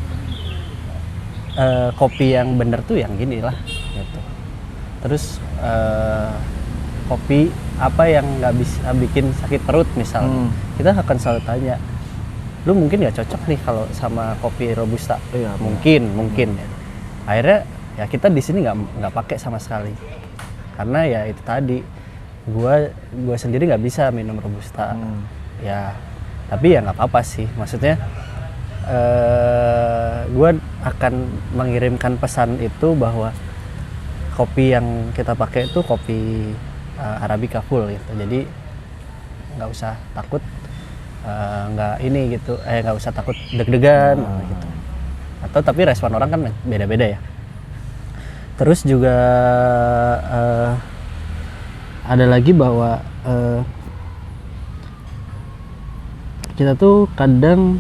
kopi yang bener tuh yang gini lah gitu. Terus kopi apa yang nggak bisa bikin sakit perut misalnya, kita akan selalu tanya, lu mungkin nggak cocok nih kalau sama kopi robusta. Iya, mungkin ya. Akhirnya ya kita di sini nggak pakai sama sekali, karena ya itu tadi gua sendiri nggak bisa minum robusta. Ya tapi ya nggak apa-apa sih, maksudnya gue akan mengirimkan pesan itu bahwa kopi yang kita pakai itu kopi Arabica full gitu. Jadi nggak usah takut nggak usah takut deg-degan gitu. Atau tapi respon orang kan beda-beda ya. Terus juga ada lagi bahwa kita tuh kadang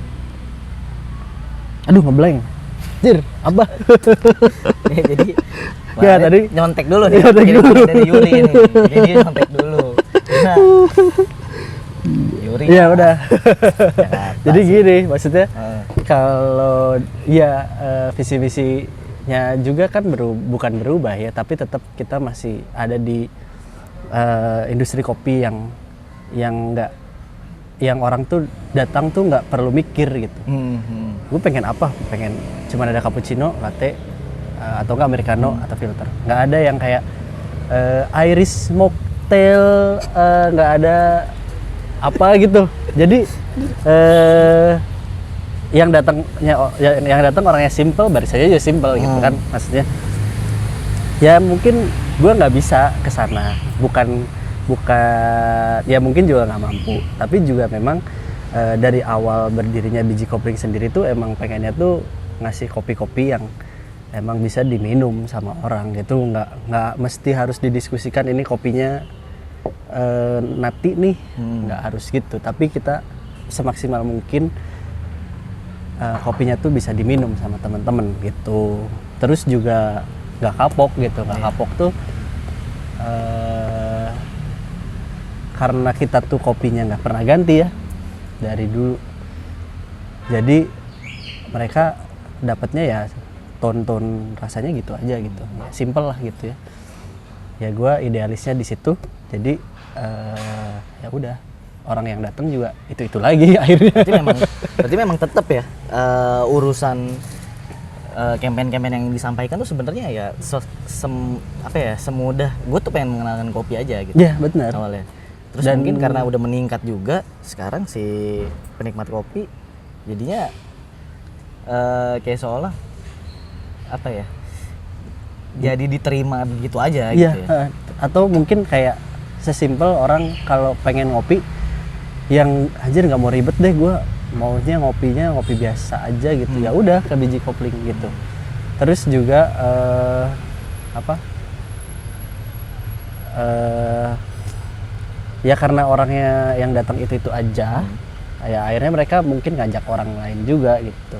ngeblank. Jir, apa? Jadi ya tadi nyontek dulu nih. Nyontek dulu. Dari Yuri ini. Jadi nyontek dulu. Nah, Yuri. Iya udah. Jadi sih. gini, maksudnya kalau ya visi-visinya juga kan bukan berubah ya, tapi tetap kita masih ada di industri kopi yang orang tuh datang tuh nggak perlu mikir gitu. Gue pengen apa? Pengen cuma ada cappuccino, latte, atau enggak americano atau filter. Nggak ada yang kayak Irish mocktail, nggak ada apa gitu. Jadi yang datang orangnya simple, barisannya juga simple gitu kan, maksudnya. Ya mungkin gue nggak bisa ke sana, bukan ya mungkin juga nggak mampu, tapi juga memang dari awal berdirinya biji kopling sendiri tuh emang pengennya tuh ngasih kopi-kopi yang emang bisa diminum sama orang gitu, nggak mesti harus didiskusikan ini kopinya nati nih, nggak harus gitu, tapi kita semaksimal mungkin kopinya tuh bisa diminum sama teman-teman gitu. Terus juga nggak kapok gitu, nggak kapok tuh karena kita tuh kopinya nggak pernah ganti ya dari dulu, jadi mereka dapatnya ya ton rasanya gitu aja gitu, ya, simple lah gitu ya. Ya gue idealisnya di situ, jadi ya udah, orang yang datang juga itu lagi akhirnya. Berarti memang tetap ya urusan campaign-campaign yang disampaikan tuh sebenarnya ya semudah gue tuh pengen mengenalkan kopi aja gitu. Iya benar. Awalnya. Terus dan mungkin karena udah meningkat juga sekarang si penikmat kopi jadinya kayak seolah apa ya, jadi diterima begitu aja gitu ya. Atau mungkin kayak sesimpel orang kalau pengen ngopi yang anjir nggak mau ribet deh, gue maunya ngopinya ngopi biasa aja gitu, ya udah ke biji kopling gitu. Terus juga ya karena orangnya yang datang itu aja, ya akhirnya mereka mungkin ngajak orang lain juga gitu.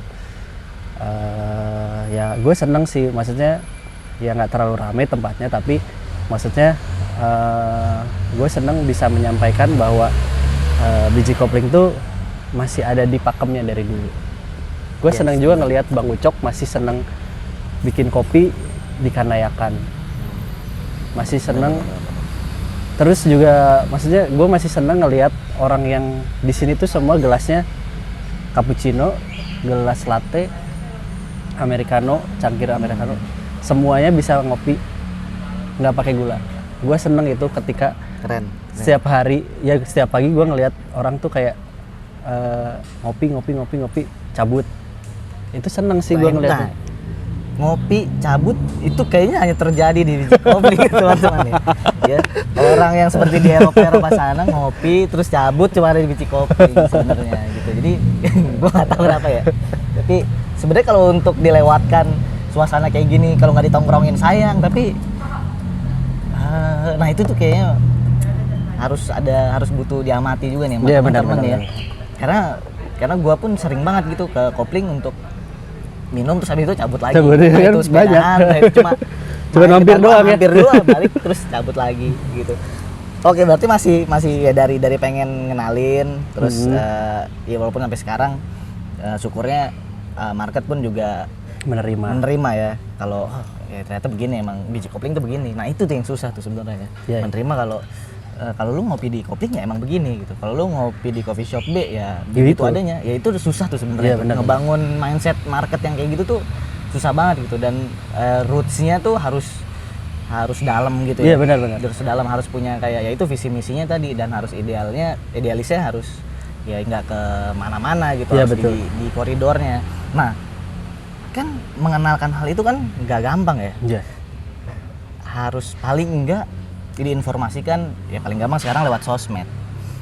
Ya gue seneng sih, maksudnya ya nggak terlalu ramai tempatnya, tapi maksudnya gue seneng bisa menyampaikan bahwa biji kopling tuh masih ada di pakemnya dari dulu. Gue seneng juga ngelihat Bang Ucok masih seneng bikin kopi di Kanayakan, masih seneng. Terus juga maksudnya gue masih seneng ngelihat orang yang di sini tuh semua gelasnya cappuccino, gelas latte, americano, cangkir americano, semuanya bisa ngopi nggak pakai gula. Gue seneng itu ketika Keren. setiap hari, ya setiap pagi gue ngelihat orang tuh kayak ngopi cabut. Itu seneng sih gue ngeliatnya. Ngopi cabut itu kayaknya hanya terjadi di biji kopling teman-teman ya. Orang yang seperti di Eropa sana ngopi terus cabut cuma ada di biji kopling sebenarnya gitu. Jadi gue nggak tahu kenapa ya. Tapi sebenarnya kalau untuk dilewatkan suasana kayak gini, kalau nggak ditongkrongin sayang. Tapi nah itu tuh kayaknya harus butuh diamati juga nih sama teman-teman ya. Karena gue pun sering banget gitu ke kopling untuk minum terus habis itu cabut lagi. Nah, itu sepedaan, nah, itu cuma mampir doang ya. Mampir doang, balik terus cabut lagi gitu. Oke, berarti masih ya dari pengen ngenalin terus ya walaupun sampai sekarang syukurnya market pun juga menerima ya kalau ya ternyata begini, emang biji kopling tuh begini. Nah, itu tuh yang susah tuh sebenarnya. Yeah. Menerima kalau lu ngopi di kopling ya emang begini gitu. Kalau lu ngopi di coffee shop B ya begitu adanya. Ya itu susah tuh sebenarnya. Ngebangun mindset market yang kayak gitu tuh susah banget gitu, dan roots-nya tuh harus dalam gitu ya. Iya, benar. Harus dalam, harus punya kayak ya itu visi misinya tadi, dan harus idealisnya harus ya nggak ke mana-mana gitu, harus di koridornya. Nah, kan mengenalkan hal itu kan nggak gampang ya. Iya. Harus paling enggak diinformasikan ya paling gampang sekarang lewat sosmed.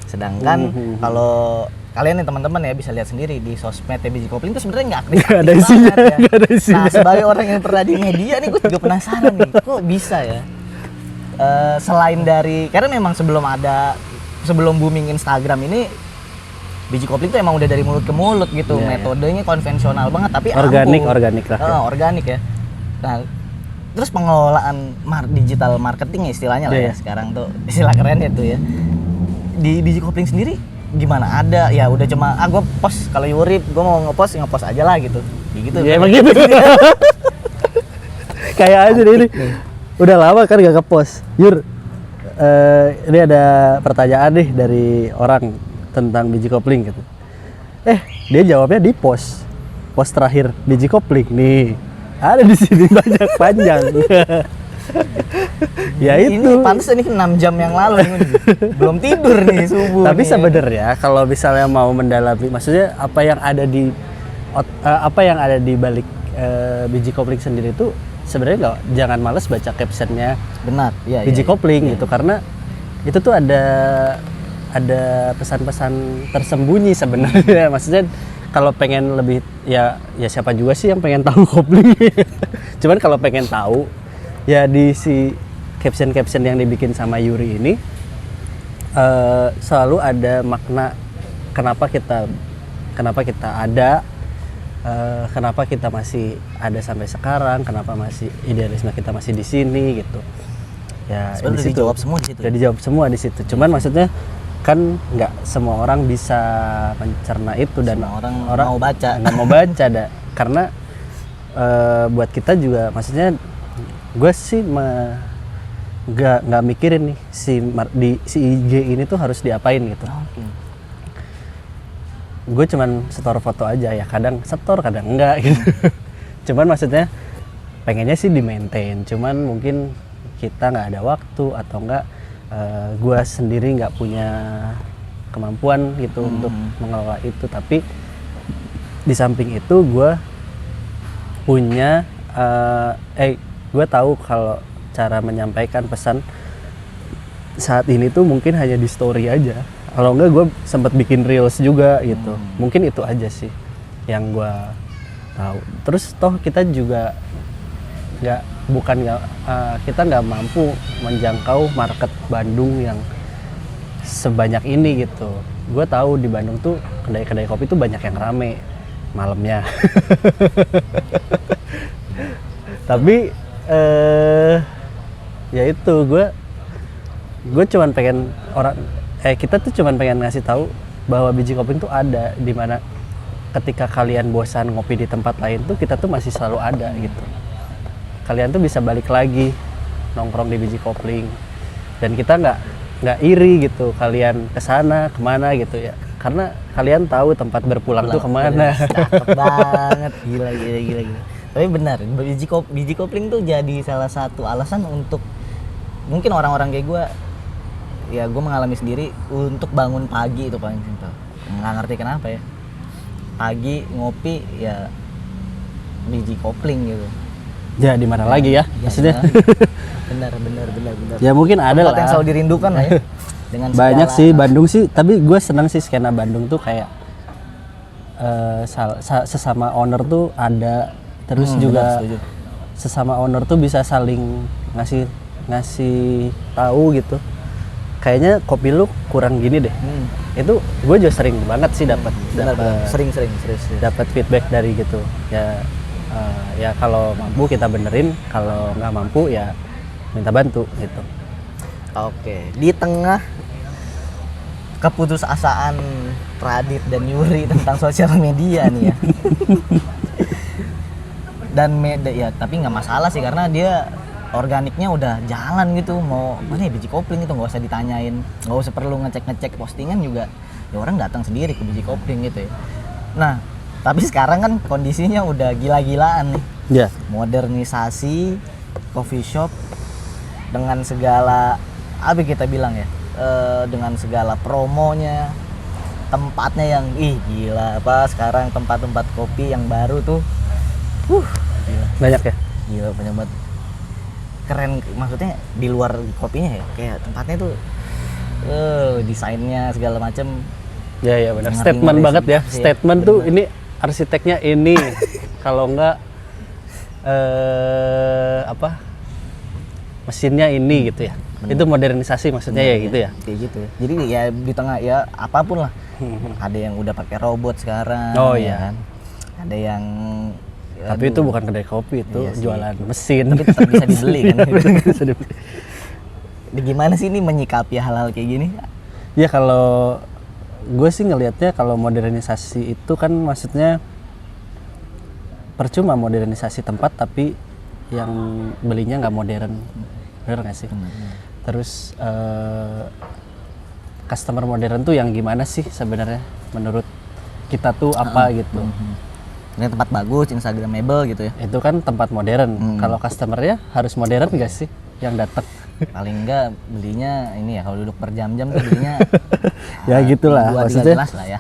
Sedangkan kalau kalian nih teman-teman ya bisa lihat sendiri di sosmed biji kopling itu sebenarnya nggak ada isinya, ya. Gak ada isinya. Nah, sebagai orang yang pernah di media nih gue juga penasaran nih, kok bisa ya selain dari, karena memang sebelum booming Instagram ini biji kopling itu emang udah dari mulut ke mulut gitu. Metodenya konvensional banget tapi organik lah ya. Organik ya. Nah, terus pengelolaan digital marketing istilahnya lah ya sekarang tuh, istilah kerennya tuh ya. Di biji kopling sendiri gimana? Ada ya udah cuma gue post, kalau Yuri gue mau ngepost aja lah gitu. Gitu. Ya emang gitu. Kayak aja deh ini. Udah lama kan gak ngepost. Yur, ini ada pertanyaan nih dari orang tentang biji kopling gitu. Dia jawabnya di post terakhir biji kopling nih. Ada di sini banyak panjang. Ya ini itu. Pantes ini 6 jam yang lalu belum tidur nih subuh. Tapi sebenarnya kalau misalnya mau mendalami, maksudnya apa yang ada di balik biji kopling sendiri itu sebenarnya jangan males baca captionnya. Benar. Ya, biji kopling gitu, karena itu tuh ada pesan-pesan tersembunyi sebenarnya. Maksudnya kalau pengen lebih ya siapa juga sih yang pengen tahu kopling. Cuman kalau pengen tahu ya di si caption yang dibikin sama Yuri ini selalu ada makna kenapa kita ada, kenapa kita masih ada sampai sekarang, kenapa masih idealisme kita masih di sini gitu. Ya udah dijawab semua di situ. Udah dijawab semua di situ. Cuman maksudnya kan nggak semua orang bisa mencerna itu, dan orang nggak mau baca karena buat kita juga, maksudnya gue sih nggak mikirin nih si IG ini tuh harus diapain gitu. Gue cuman setor foto aja ya, kadang setor kadang enggak gitu. Cuman maksudnya pengennya sih di maintain, cuman mungkin kita nggak ada waktu atau enggak gue sendiri nggak punya kemampuan gitu untuk mengelola itu. Tapi di samping itu gue punya gue tahu kalau cara menyampaikan pesan saat ini tuh mungkin hanya di story aja, kalau enggak gue sempat bikin reels juga gitu. Mungkin itu aja sih yang gue tahu. Terus toh kita juga kita nggak mampu menjangkau market Bandung yang sebanyak ini gitu. gue tahu di Bandung tuh kedai-kedai kopi tuh banyak yang rame malamnya. Tapi ya itu gue cuman pengen kita tuh cuman pengen ngasih tahu bahwa biji kopling tuh ada, di mana ketika kalian bosan ngopi di tempat lain tuh kita tuh masih selalu ada gitu. Kalian tuh bisa balik lagi nongkrong di biji kopling, dan kita nggak iri gitu kalian kesana kemana gitu ya, karena kalian tahu tempat berpulang tuh kemana. Cakep banget, gila. Tapi benar, biji kopling tuh jadi salah satu alasan untuk mungkin orang-orang kayak gue, ya gue mengalami sendiri untuk bangun pagi itu paling simpel. Nggak ngerti kenapa ya, pagi ngopi ya biji kopling gitu. Ya di mana lagi ya maksudnya? Benar. Ya mungkin ada tempat lah. yang selalu dirindukan lah ya. Dengan Banyak segala- sih Bandung sih, tapi gue senang sih skena Bandung tuh kayak sesama owner tuh ada, terus juga benar, setuju. sesama owner tuh bisa saling ngasih tahu gitu. Kayaknya kopi lu kurang gini deh. Itu gue juga sering banget sih dapat Benar. Sering. dapat feedback dari gitu. Ya kalau mampu kita benerin, kalau nggak mampu ya minta bantu gitu. Oke, di tengah keputusasaan Radit dan Yuri tentang sosial media nih ya. Dan ya tapi nggak masalah sih, karena dia organiknya udah jalan gitu. Mau mana ya biji kopling itu nggak usah ditanyain, nggak usah perlu ngecek postingan juga, ya orang datang sendiri ke biji kopling gitu ya. Nah tapi sekarang kan kondisinya udah gila-gilaan nih. Ya. Modernisasi coffee shop dengan segala apa kita bilang ya, dengan segala promonya, tempatnya yang gila apa sekarang tempat-tempat kopi yang baru tuh gila. Banyak ya? Gila, banyak banget. Keren, maksudnya di luar kopinya ya, kayak tempatnya tuh desainnya segala macam. Ya benar. Ngeri-ngeri Statement sih. banget ya. Iya, Statement tuh ini arsiteknya ini. Kalau enggak mesinnya ini gitu ya. Itu modernisasi maksudnya ya gitu ya. Kayak gitu ya. Jadi ya di tengah ya apapun lah. Ada yang udah pakai robot sekarang. Oh, ya iya. kan? Ada yang Tapi itu bukan kedai kopi, itu Iya sih. jualan mesin. Tapi tetap bisa dibeli kan. Bisa dibeli. Ini gimana sih ini menyikapi hal-hal kayak gini? Ya kalau gue sih ngelihatnya kalau modernisasi itu kan maksudnya percuma modernisasi tempat tapi yang belinya nggak modern, bener nggak sih? Terus customer modern tuh yang gimana sih sebenarnya menurut kita tuh apa gitu? Ini tempat bagus, instagramable gitu ya. Itu kan tempat modern. Kalau customernya harus modern nggak sih yang datang? Paling enggak belinya ini ya, kalau duduk berjam-jam tuh belinya Ya gitulah, 2-3 maksudnya. gelas lah ya.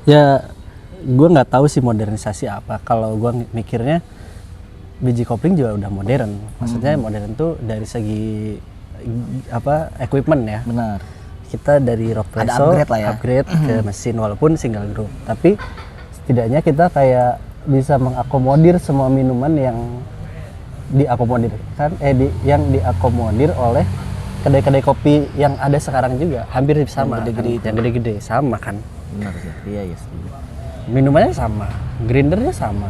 Ya gue nggak tahu sih modernisasi apa. Kalau gue mikirnya biji kopling juga udah modern. Maksudnya modern tuh dari segi equipment ya. Benar. Kita dari rock Ada presso upgrade lah ya. upgrade ke mesin walaupun single brew. Tapi setidaknya kita kayak bisa mengakomodir semua minuman yang diakomodir kan yang diakomodir oleh kedai-kedai kopi yang ada sekarang juga hampir sama. Yang gede-gede sama kan. Benar sih. Iya, setuju. Minumannya sama, grindernya sama.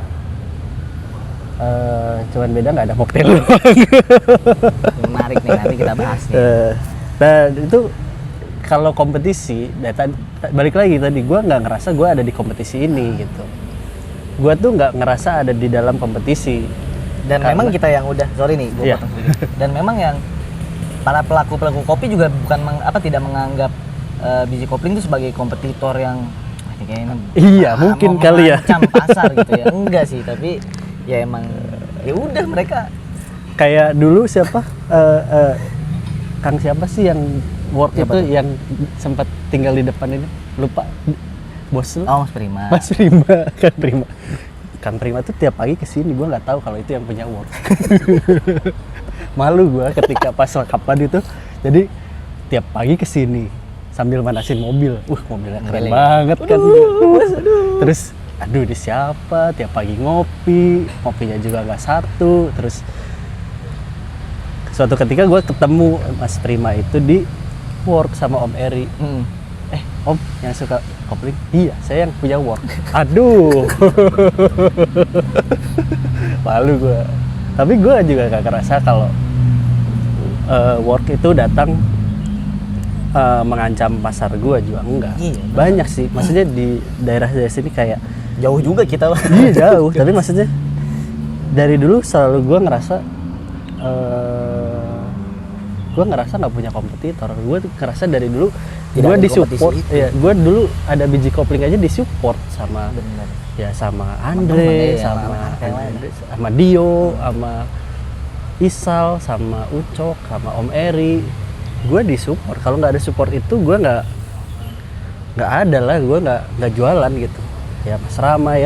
Cuman beda nggak ada mocktail. Menarik nih, nanti kita bahas nih. Nah itu kalau kompetisi, balik lagi tadi gue nggak ngerasa gue ada di kompetisi ini gitu. Gue tuh nggak ngerasa ada di dalam kompetisi. Dan memang kita yang udah, sorry nih, gue potong sedikit. Dan memang yang para pelaku kopi juga bukan tidak menganggap biji kopling itu sebagai kompetitor yang kayaknya Iya, mungkin kali ya. Macam pasar gitu ya. Enggak sih, tapi ya emang ya udah mereka kayak dulu siapa Kang siapa sih yang work Siapa itu yang sempat tinggal di depan ini, lupa bos lu. Mas Prima. Mas Prima. Kang Prima tuh tiap pagi kesini, gue nggak tahu kalau itu yang punya work. Malu gue ketika pas kapan itu, jadi tiap pagi kesini sambil manasin mobil. Mobilnya keren banget kan. Terus aduh ini siapa, tiap pagi ngopinya juga nggak satu. Terus suatu ketika gue ketemu Mas Prima itu di work sama Om Eri. Om yang suka kopling? Iya, saya yang punya work. Aduh. Malu gue. Tapi gue juga gak kerasa kalau work itu datang mengancam pasar gue juga enggak. Iya, banyak sih, maksudnya di daerah sini kayak Jauh juga kita. iya jauh. Tapi maksudnya dari dulu selalu gue ngerasa gue ngerasa nggak punya kompetitor. Gue ngerasa dari dulu Tidak gue ada disupport. kompetisi itu. Ya, gue dulu ada biji kopling aja disupport sama Benar. ya sama Temen-temen Andre, ya, sama anak-anak yang lain. sama Dio, sama Isal, sama Ucok, sama Om Eri. Gue disupport. Kalau nggak ada support itu gue nggak ada lah. Gue nggak jualan gitu. Ya Mas Rama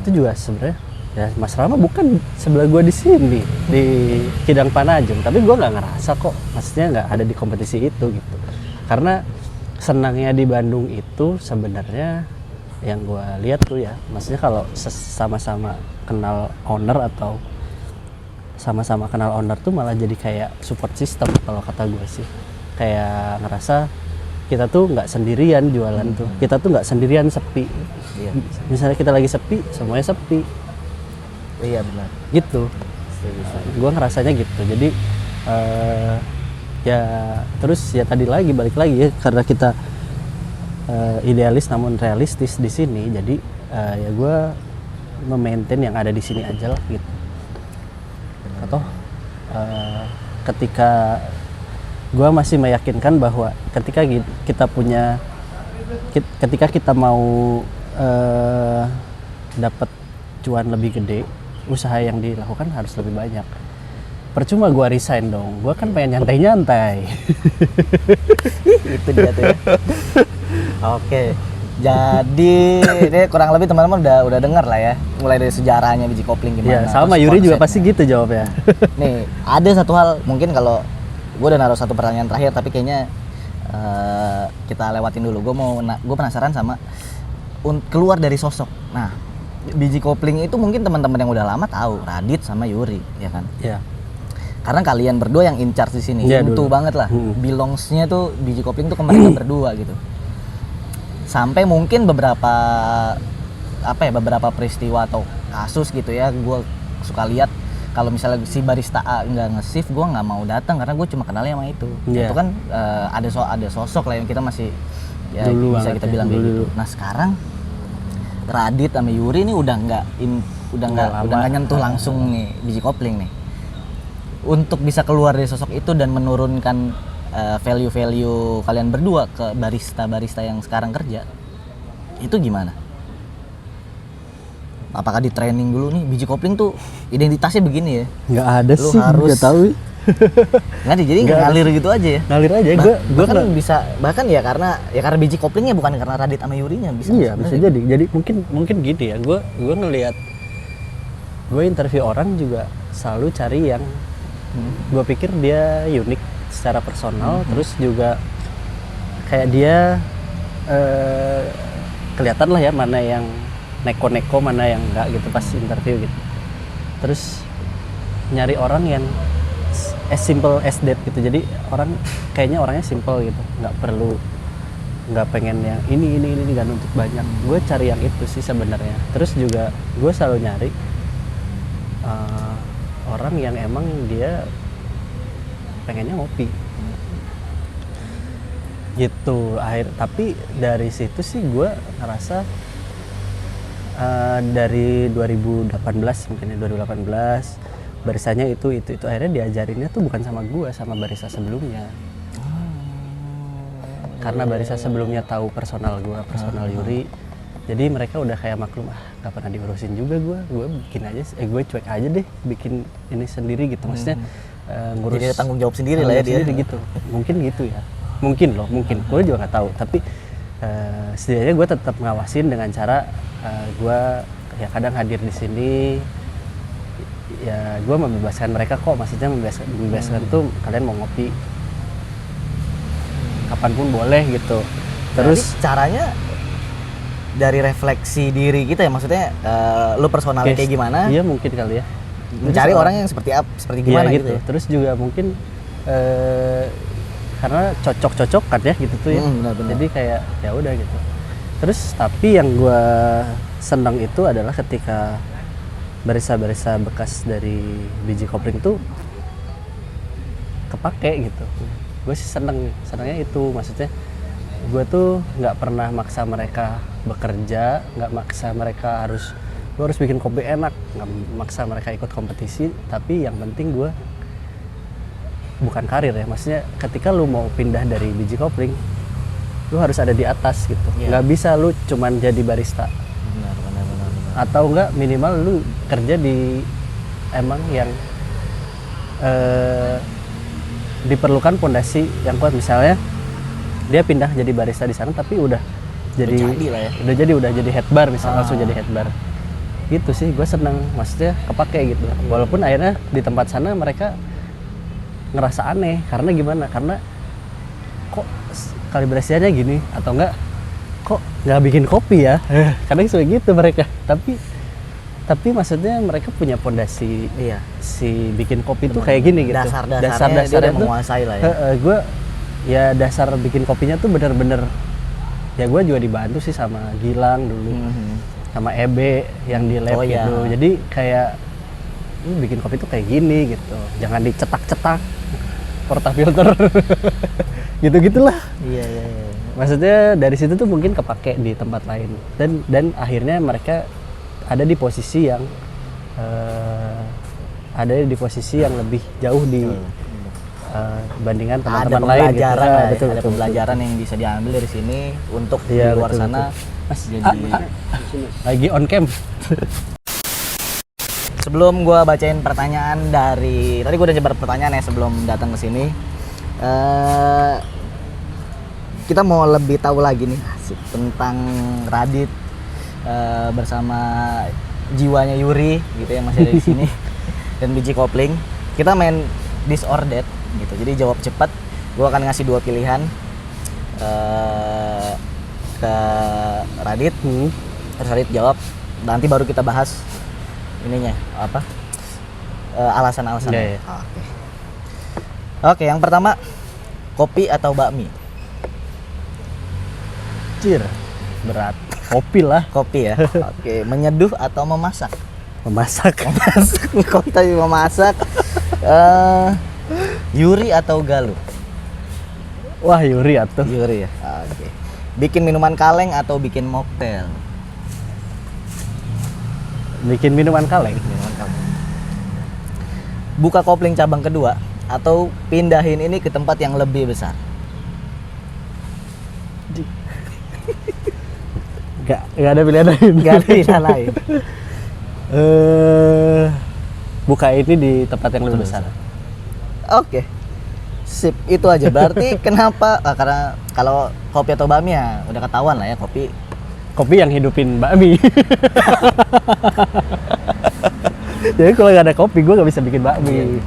itu juga sebenarnya. Ya Mas Rama bukan sebelah gue di sini di Kidang Panajam, tapi gue nggak ngerasa kok, maksudnya nggak ada di kompetisi itu gitu. Karena senangnya di Bandung itu sebenarnya yang gue lihat tuh ya, maksudnya kalau sama-sama kenal owner atau sama-sama kenal owner tuh malah jadi kayak support system kalau kata gue sih. Kayak ngerasa kita tuh nggak sendirian jualan tuh, kita tuh nggak sendirian sepi. Iya. Misalnya kita lagi sepi, semuanya sepi. Iya benar. Gitu. Gue ngerasanya gitu. Jadi ya terus ya tadi lagi balik lagi ya, karena kita idealis namun realistis di sini. Jadi ya gue memaintain yang ada di sini aja lah gitu. Atau ketika gue masih meyakinkan bahwa ketika kita mau dapat cuan lebih gede, usaha yang dilakukan harus lebih banyak. Percuma gue resign dong, gue kan pengen nyantai-nyantai. Itu dia tuh ya. Oke, jadi ini kurang lebih teman-teman udah dengar lah ya, mulai dari sejarahnya biji kopling gimana. Iya, sama terus Yuri juga konsepnya. pasti gitu jawabnya. Nih, ada satu hal mungkin kalau gue udah naruh satu pertanyaan terakhir, tapi kayaknya kita lewatin dulu. Gue penasaran sama keluar dari sosok. Nah, biji kopling itu mungkin teman-teman yang udah lama tahu, Radit sama Yuri, ya kan? Iya. Karena kalian berdua yang in charge di sini, Iya, utuh dulu. banget lah. Belongs-nya tuh biji kopling tuh ke mereka berdua gitu. Sampai mungkin beberapa peristiwa atau kasus gitu ya, gue suka lihat kalau misalnya si barista A nggak nge-shift, gue nggak mau datang karena gue cuma kenalnya sama itu. Iya. Itu kan ada sosok lah yang kita masih ya Dulu bisa banget kita ya, bilang kayak dulu. gitu. Nah sekarang Radit sama Yuri ini udah nggak nyentuh langsung nih biji kopling nih. Untuk bisa keluar dari sosok itu dan menurunkan value-value kalian berdua ke barista-barista yang sekarang kerja, itu gimana? Apakah di training dulu nih biji kopling tuh identitasnya begini ya? Nggak ada Lu sih, harus- nggak tahu. Nggak jadi Nggak ada ngalir gitu aja ya? Ngalir aja, Bahkan bisa karena biji koplingnya bukan karena Radit sama Yurinya bisa. Iya sebenarnya. bisa jadi. Jadi mungkin gini ya. Gue ngelihat, gue interview orang juga selalu cari yang gue pikir dia unik secara personal, terus juga kayak dia kelihatan lah ya mana yang neko-neko, mana yang enggak gitu pas interview gitu. Terus nyari orang yang as simple as that gitu. Jadi kayaknya orangnya simple gitu, nggak pengen yang ini nggak nuntut banyak. Gue cari yang itu sih sebenarnya. Terus juga gue selalu nyari orang yang emang dia pengennya ngopi gitu. Tapi dari situ sih gue ngerasa dari 2018 mungkin ya, 2018 barisanya itu akhirnya diajarinnya tuh bukan sama gue, sama barista sebelumnya. Karena barista sebelumnya tahu personal gue, personal Yuri, jadi mereka udah kayak maklum, gak pernah diurusin juga gue bikin aja, gue cuek aja deh bikin ini sendiri gitu. Maksudnya ngurus, Jadi ada tanggung jawab sendiri lah ya dia. sendiri gitu. Mungkin gitu ya, mungkin gue juga nggak tahu. Tapi setidaknya gue tetap ngawasin dengan cara gue ya kadang hadir di sini. Ya gue membebaskan mereka kok, maksudnya membebaskan tuh kalian mau ngopi kapanpun boleh gitu. Terus Jadi caranya dari refleksi diri kita ya, maksudnya lu personalnya kayak gimana? Iya mungkin kali ya. Mencari orang yang seperti gimana Iya, gitu ya? Terus juga mungkin karena cocok-cocokan ya gitu tuh ya. Benar-benar. Jadi kayak ya udah gitu. Terus tapi yang gue senang itu adalah ketika barista-barista bekas dari biji kopling tuh kepake gitu. Gue sih senangnya itu, maksudnya gue tuh nggak pernah maksa mereka bekerja, nggak maksa mereka harus bikin kopi enak, nggak maksa mereka ikut kompetisi, tapi yang penting gue bukan karir ya, maksudnya ketika lu mau pindah dari biji kopling lu harus ada di atas gitu. Nggak bisa lu cuman jadi barista, Benar. atau enggak minimal lu kerja di emang yang diperlukan pondasi yang kuat. Misalnya dia pindah jadi barista di sana tapi udah jadi head bar misalnya, langsung jadi head bar gitu sih. Gue seneng, maksudnya kepake gitu, walaupun akhirnya di tempat sana mereka ngerasa aneh karena gimana, karena kok kalibrasinya gini, atau enggak kok nggak bikin kopi ya, kadang suka gitu mereka. Tapi maksudnya mereka punya pondasi si bikin kopi itu kayak gini gitu. Dasar-dasarnya dia udah menguasai lah ya. Gue ya dasar bikin kopinya tuh bener-bener ya, gue juga dibantu sih sama Gilang dulu, sama Ebe yang di lab gitu. Jadi kayak bikin kopi tuh kayak gini gitu, jangan dicetak-cetak portafilter gitu-gitulah. Iya. Maksudnya dari situ tuh mungkin kepake di tempat lain, dan akhirnya mereka ada di posisi yang lebih jauh di bandingan teman-teman lain gitu. Ada pembelajaran yang bisa diambil dari sini untuk di luar sana. Mas jadi lagi on cam. Sebelum gua bacain pertanyaan dari tadi, gua udah nyebar pertanyaan ya sebelum datang ke sini. Kita mau lebih tahu lagi nih tentang Radit bersama jiwanya Yuri gitu ya, masih ada di sini dan biji kopling. Kita main this or that gitu. Jadi jawab cepat. Gua akan ngasih 2 pilihan ke Radit. Terus Radit jawab. Nanti baru kita bahas ininya apa? Alasan-alasannya. Yeah. Oke, yang pertama, kopi atau bakmi? Berat. Kopi lah. Kopi ya. Oke, menyeduh atau memasak? Memasak. Kopi tadi memasak. Yuri atau Galuh? Wah, Yuri atuh. Yuri ya. Oke. Bikin minuman kaleng atau bikin mocktail? Bikin minuman kaleng. Buka kopling cabang kedua atau pindahin ini ke tempat yang lebih besar? Gak ada pilihan lain. Gak ada pilihan lain. Buka ini di tempat yang lebih besar. Oke. Sip, itu aja. Berarti kenapa? Karena kalau kopi atau bakmi ya udah ketahuan lah ya, kopi yang hidupin bakmi. Jadi kalau nggak ada kopi, gue nggak bisa bikin bakmi.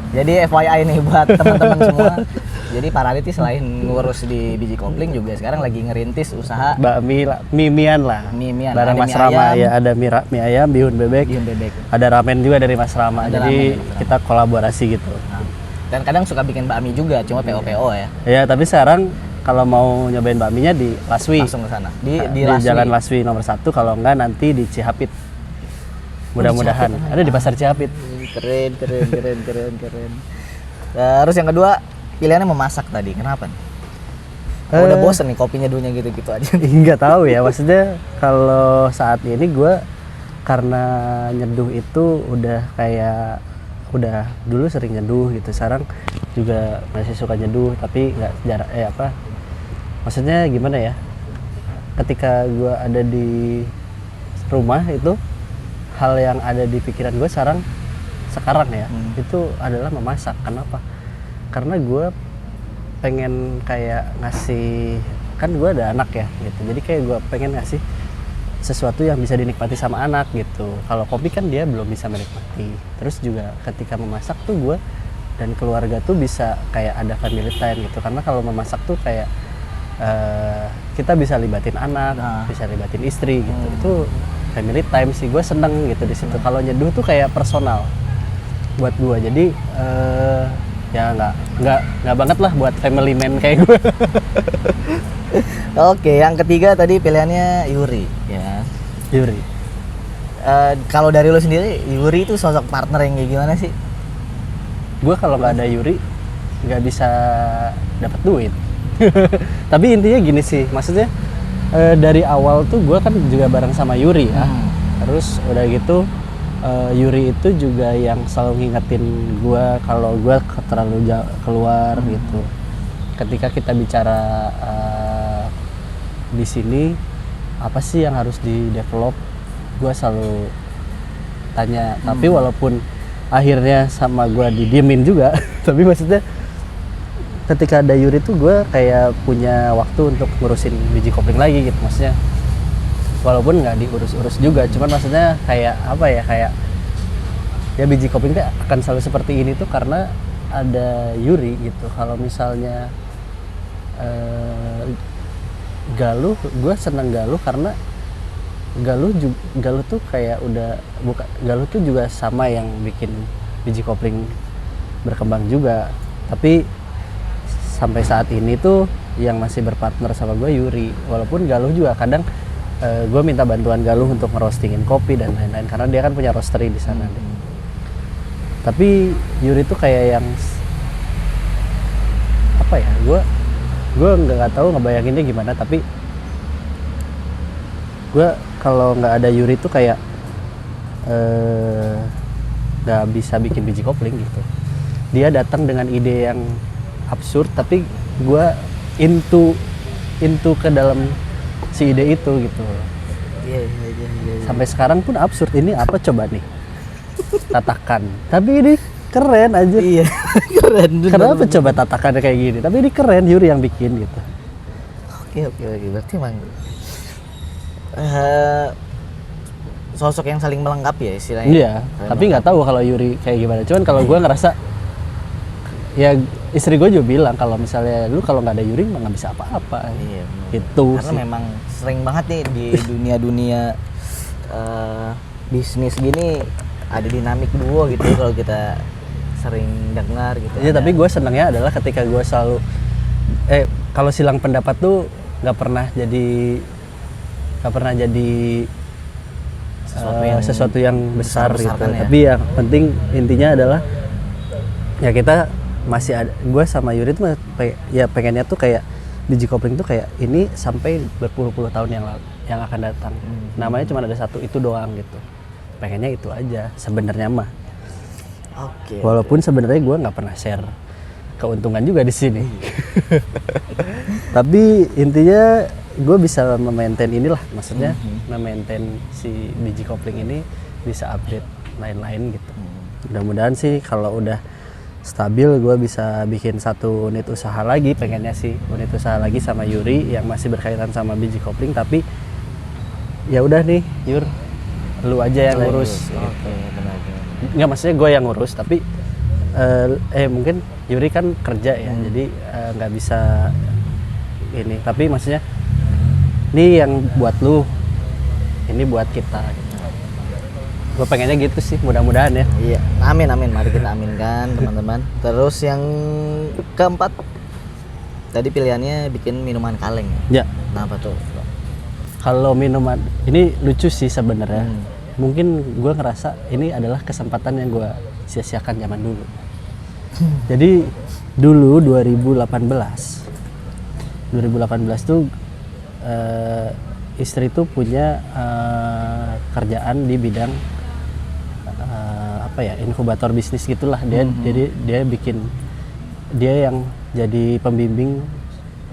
Jadi FYI nih buat teman-teman semua. Jadi Pak Radit selain ngurus di biji kopling juga sekarang lagi ngerintis usaha bakmi, mimian lah. Mimian. Barang Ada Mas mie Rama ayam. ya, ada mie ayam, bihun bebek. Ada ramen juga dari Mas Rama. Ada Jadi ramen. kita kolaborasi gitu. Nah, dan kadang suka bikin bakmi juga, cuma PO ya. Ya, tapi sekarang kalau mau nyobain bakminya di Laswi. Langsung ke sana. Di Di Jalan Laswi nomor 1, kalau enggak nanti di Cihapit. Mudah-mudahan ada di Pasar Cihapit. Keren. Terus yang kedua, pilihannya memasak tadi. Kenapa? Udah bosen nih kopinya dunia gitu-gitu aja. Enggak tahu ya, maksudnya kalau saat ini gue karena nyeduh itu udah dulu sering nyeduh gitu, sekarang juga masih suka nyeduh tapi nggak jarak maksudnya gimana ya, ketika gue ada di rumah itu hal yang ada di pikiran gue sekarang ya itu adalah memasak. Kenapa? Karena gue pengen kayak ngasih, kan gue ada anak ya gitu, jadi kayak gue pengen ngasih sesuatu yang bisa dinikmati sama anak gitu. Kalau kopi kan dia belum bisa menikmati. Terus juga ketika memasak tuh gue dan keluarga tuh bisa kayak ada family time gitu, karena kalau memasak tuh kayak kita bisa libatin anak, bisa libatin istri gitu. Itu family time sih, gue seneng gitu di situ. Kalau nyeduh tuh kayak personal buat gue. Jadi ya nggak banget lah buat family man kayak gue. Oke, yang ketiga tadi pilihannya Yuri ya. Yuri. Kalau dari lo sendiri, Yuri itu sosok partner yang kayak gimana sih? Gue kalau nggak ada Yuri nggak bisa dapat duit. Tapi intinya gini sih, maksudnya dari awal tuh gue kan juga bareng sama Yuri ya. Terus udah gitu Yuri itu juga yang selalu ngingetin gue kalau gue terlalu keluar gitu. Ketika kita bicara di sini apa sih yang harus di develop, gue selalu tanya. Tapi walaupun akhirnya sama gue didiemin juga, tapi maksudnya ketika ada Yuri tuh gue kayak punya waktu untuk ngurusin biji kopling lagi gitu, maksudnya walaupun nggak diurus-urus juga, cuman maksudnya kayak apa ya, kayak ya biji kopling tuh akan selalu seperti ini tuh karena ada Yuri gitu. Kalau misalnya Galuh, gue seneng Galuh karena Galuh tuh kayak udah Galuh tuh juga sama yang bikin biji kopling berkembang juga, tapi sampai saat ini tuh yang masih berpartner sama gue Yuri. Walaupun Galuh juga kadang gue minta bantuan Galuh untuk ngerostingin kopi dan lain-lain karena dia kan punya roastery di sana deh. Tapi Yuri tuh kayak yang apa ya, gue nggak tahu ngebayanginnya gimana, tapi gue kalau nggak ada Yuri tuh kayak nggak bisa bikin biji kopling gitu. Dia datang dengan ide yang absurd, tapi gue into ke dalam si ide itu gitu. Iya. Sampai sekarang pun absurd, ini apa coba nih tatakan, tapi ini keren aja. Iya, keren. Kenapa coba tatakannya kayak gini, tapi ini keren, Yuri yang bikin gitu. Oke, berarti emang sosok yang saling melengkapi ya istilahnya. Iya, tapi nggak tahu kalau Yuri kayak gimana. Cuman kalau gue ngerasa, ya istri gue juga bilang kalau misalnya lu kalau nggak ada Yuri mah nggak bisa apa-apa. Iya, gitu karena sih. memang sering banget nih di dunia bisnis gini ada dinamik duo gitu kalau kita sering dengar gitu. Iya, tapi gue senangnya adalah ketika gue selalu kalau silang pendapat tuh nggak pernah jadi sesuatu yang besar gitu. kan ya. Tapi yang penting intinya adalah ya kita masih ada, gue sama Yuri tuh ya pengennya tuh kayak biji kopling tuh kayak ini sampai berpuluh-puluh tahun yang akan datang. Namanya cuma ada satu, itu doang gitu. Pengennya itu aja sebenarnya mah. Oke. Walaupun sebenarnya gue nggak pernah share keuntungan juga di sini. Tapi intinya gue bisa memaintain inilah, maksudnya memaintain si biji kopling ini bisa update lain-lain gitu. Mudah-mudahan sih kalau udah stabil gue bisa bikin satu unit usaha lagi, pengennya sih unit usaha lagi sama Yuri yang masih berkaitan sama biji kopling. Tapi ya udah nih Yur, lu aja yang ngurus. Oke, benar. Nggak, maksudnya gue yang ngurus, tapi mungkin Yuri kan kerja ya, jadi nggak bisa ini. Tapi maksudnya ini yang buat lu, ini buat kita gitu. Gue pengennya gitu sih, mudah-mudahan ya. Iya, amin. Mari kita aminkan teman-teman. Terus yang keempat, tadi pilihannya bikin minuman kaleng. Ya. Kenapa tuh? Kalau minuman ini lucu sih sebenarnya. Mungkin gue ngerasa ini adalah kesempatan yang gue sia-siakan zaman dulu. Jadi dulu 2018 tuh istri tuh punya kerjaan di bidang inkubator bisnis gitulah. Dia bikin, dia yang jadi pembimbing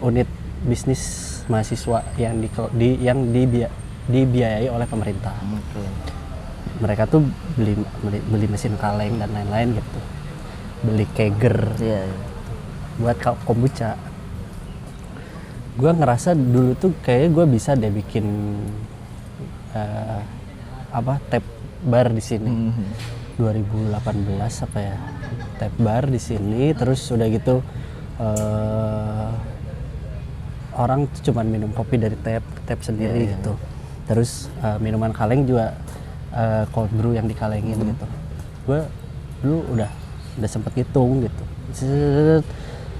unit bisnis mahasiswa yang dibiayai oleh pemerintah. Mereka tuh beli mesin kaleng dan lain-lain gitu, beli kegger buat kombucha. Gue ngerasa dulu tuh kayaknya gue bisa deh bikin tap bar di sini. 2018 apa ya, tap bar di sini. Terus udah gitu orang tuh cuman minum kopi dari tap sendiri gitu. Terus minuman kaleng juga cold brew yang dikalengin gitu. Gue dulu udah udah sempet ngitung gitu. Set,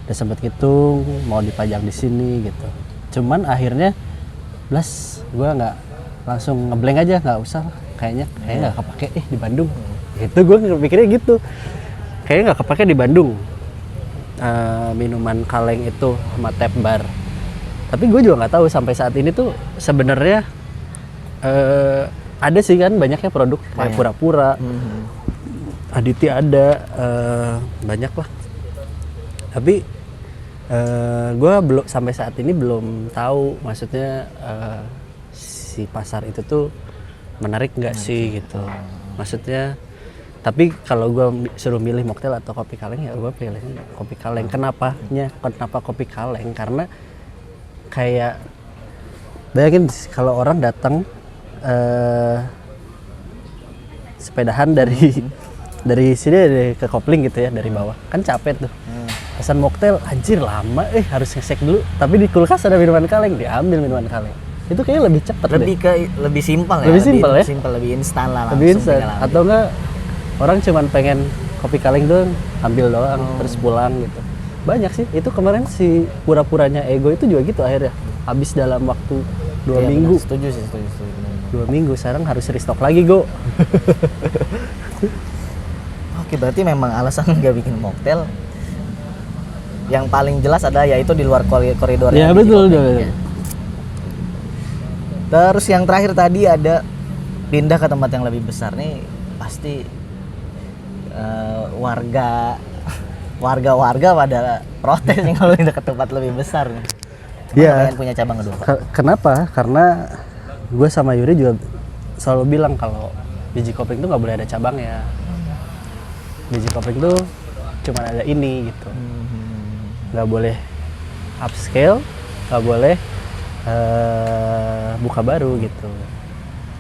udah sempet ngitung mau dipajang di sini gitu. Cuman akhirnya gue nggak langsung ngeblank aja, nggak usah lah. Kayaknya nggak kepake di Bandung. Itu gue mikirnya gitu. Kayaknya nggak kepake di Bandung. Minuman kaleng itu sama tap bar. Tapi gue juga nggak tahu sampai saat ini tuh sebenarnya ada sih kan banyaknya produk kayak Pura-Pura, Aditya ada, banyak lah. Tapi gue belum sampai saat ini belum tahu, maksudnya si pasar itu tuh menarik nggak sih gitu. Maksudnya, tapi kalau gue suruh milih mocktail atau kopi kaleng ya gue pilih kopi kaleng. Kenapa kopi kaleng? Karena kayak bayangin kalau orang datang sepedahan dari sini ke kopling gitu ya, dari bawah kan capek tuh. Pesan mocktail anjir lama, harus ngesek dulu, tapi di kulkas ada minuman kaleng, diambil minuman kaleng. Itu kayaknya lebih cepat, lebih simpel ya, lebih simpel ya, lebih instan lah, lebih instan. Atau enggak orang cuman pengen kopi kaleng doang, ambil doang terus pulang gitu. Banyak sih itu kemarin si pura-puranya Ego itu juga gitu, akhirnya habis dalam waktu 2 minggu. Setuju. 2 minggu, sekarang harus restock lagi go. Oke, berarti memang alasan nggak bikin mocktail yang paling jelas ada yaitu di luar koridornya. Ya betul. Terus yang terakhir tadi ada pindah ke tempat yang lebih besar nih, pasti warga pada protes nih kalau pindah ke tempat lebih besar nih. Iya. Pengen punya cabang kedua. Kenapa? Karena gue sama Yuri juga selalu bilang kalau biji kopling tuh nggak boleh ada cabangnya. Biji kopling tuh cuma ada ini gitu. Nggak boleh upscale, nggak boleh buka baru gitu.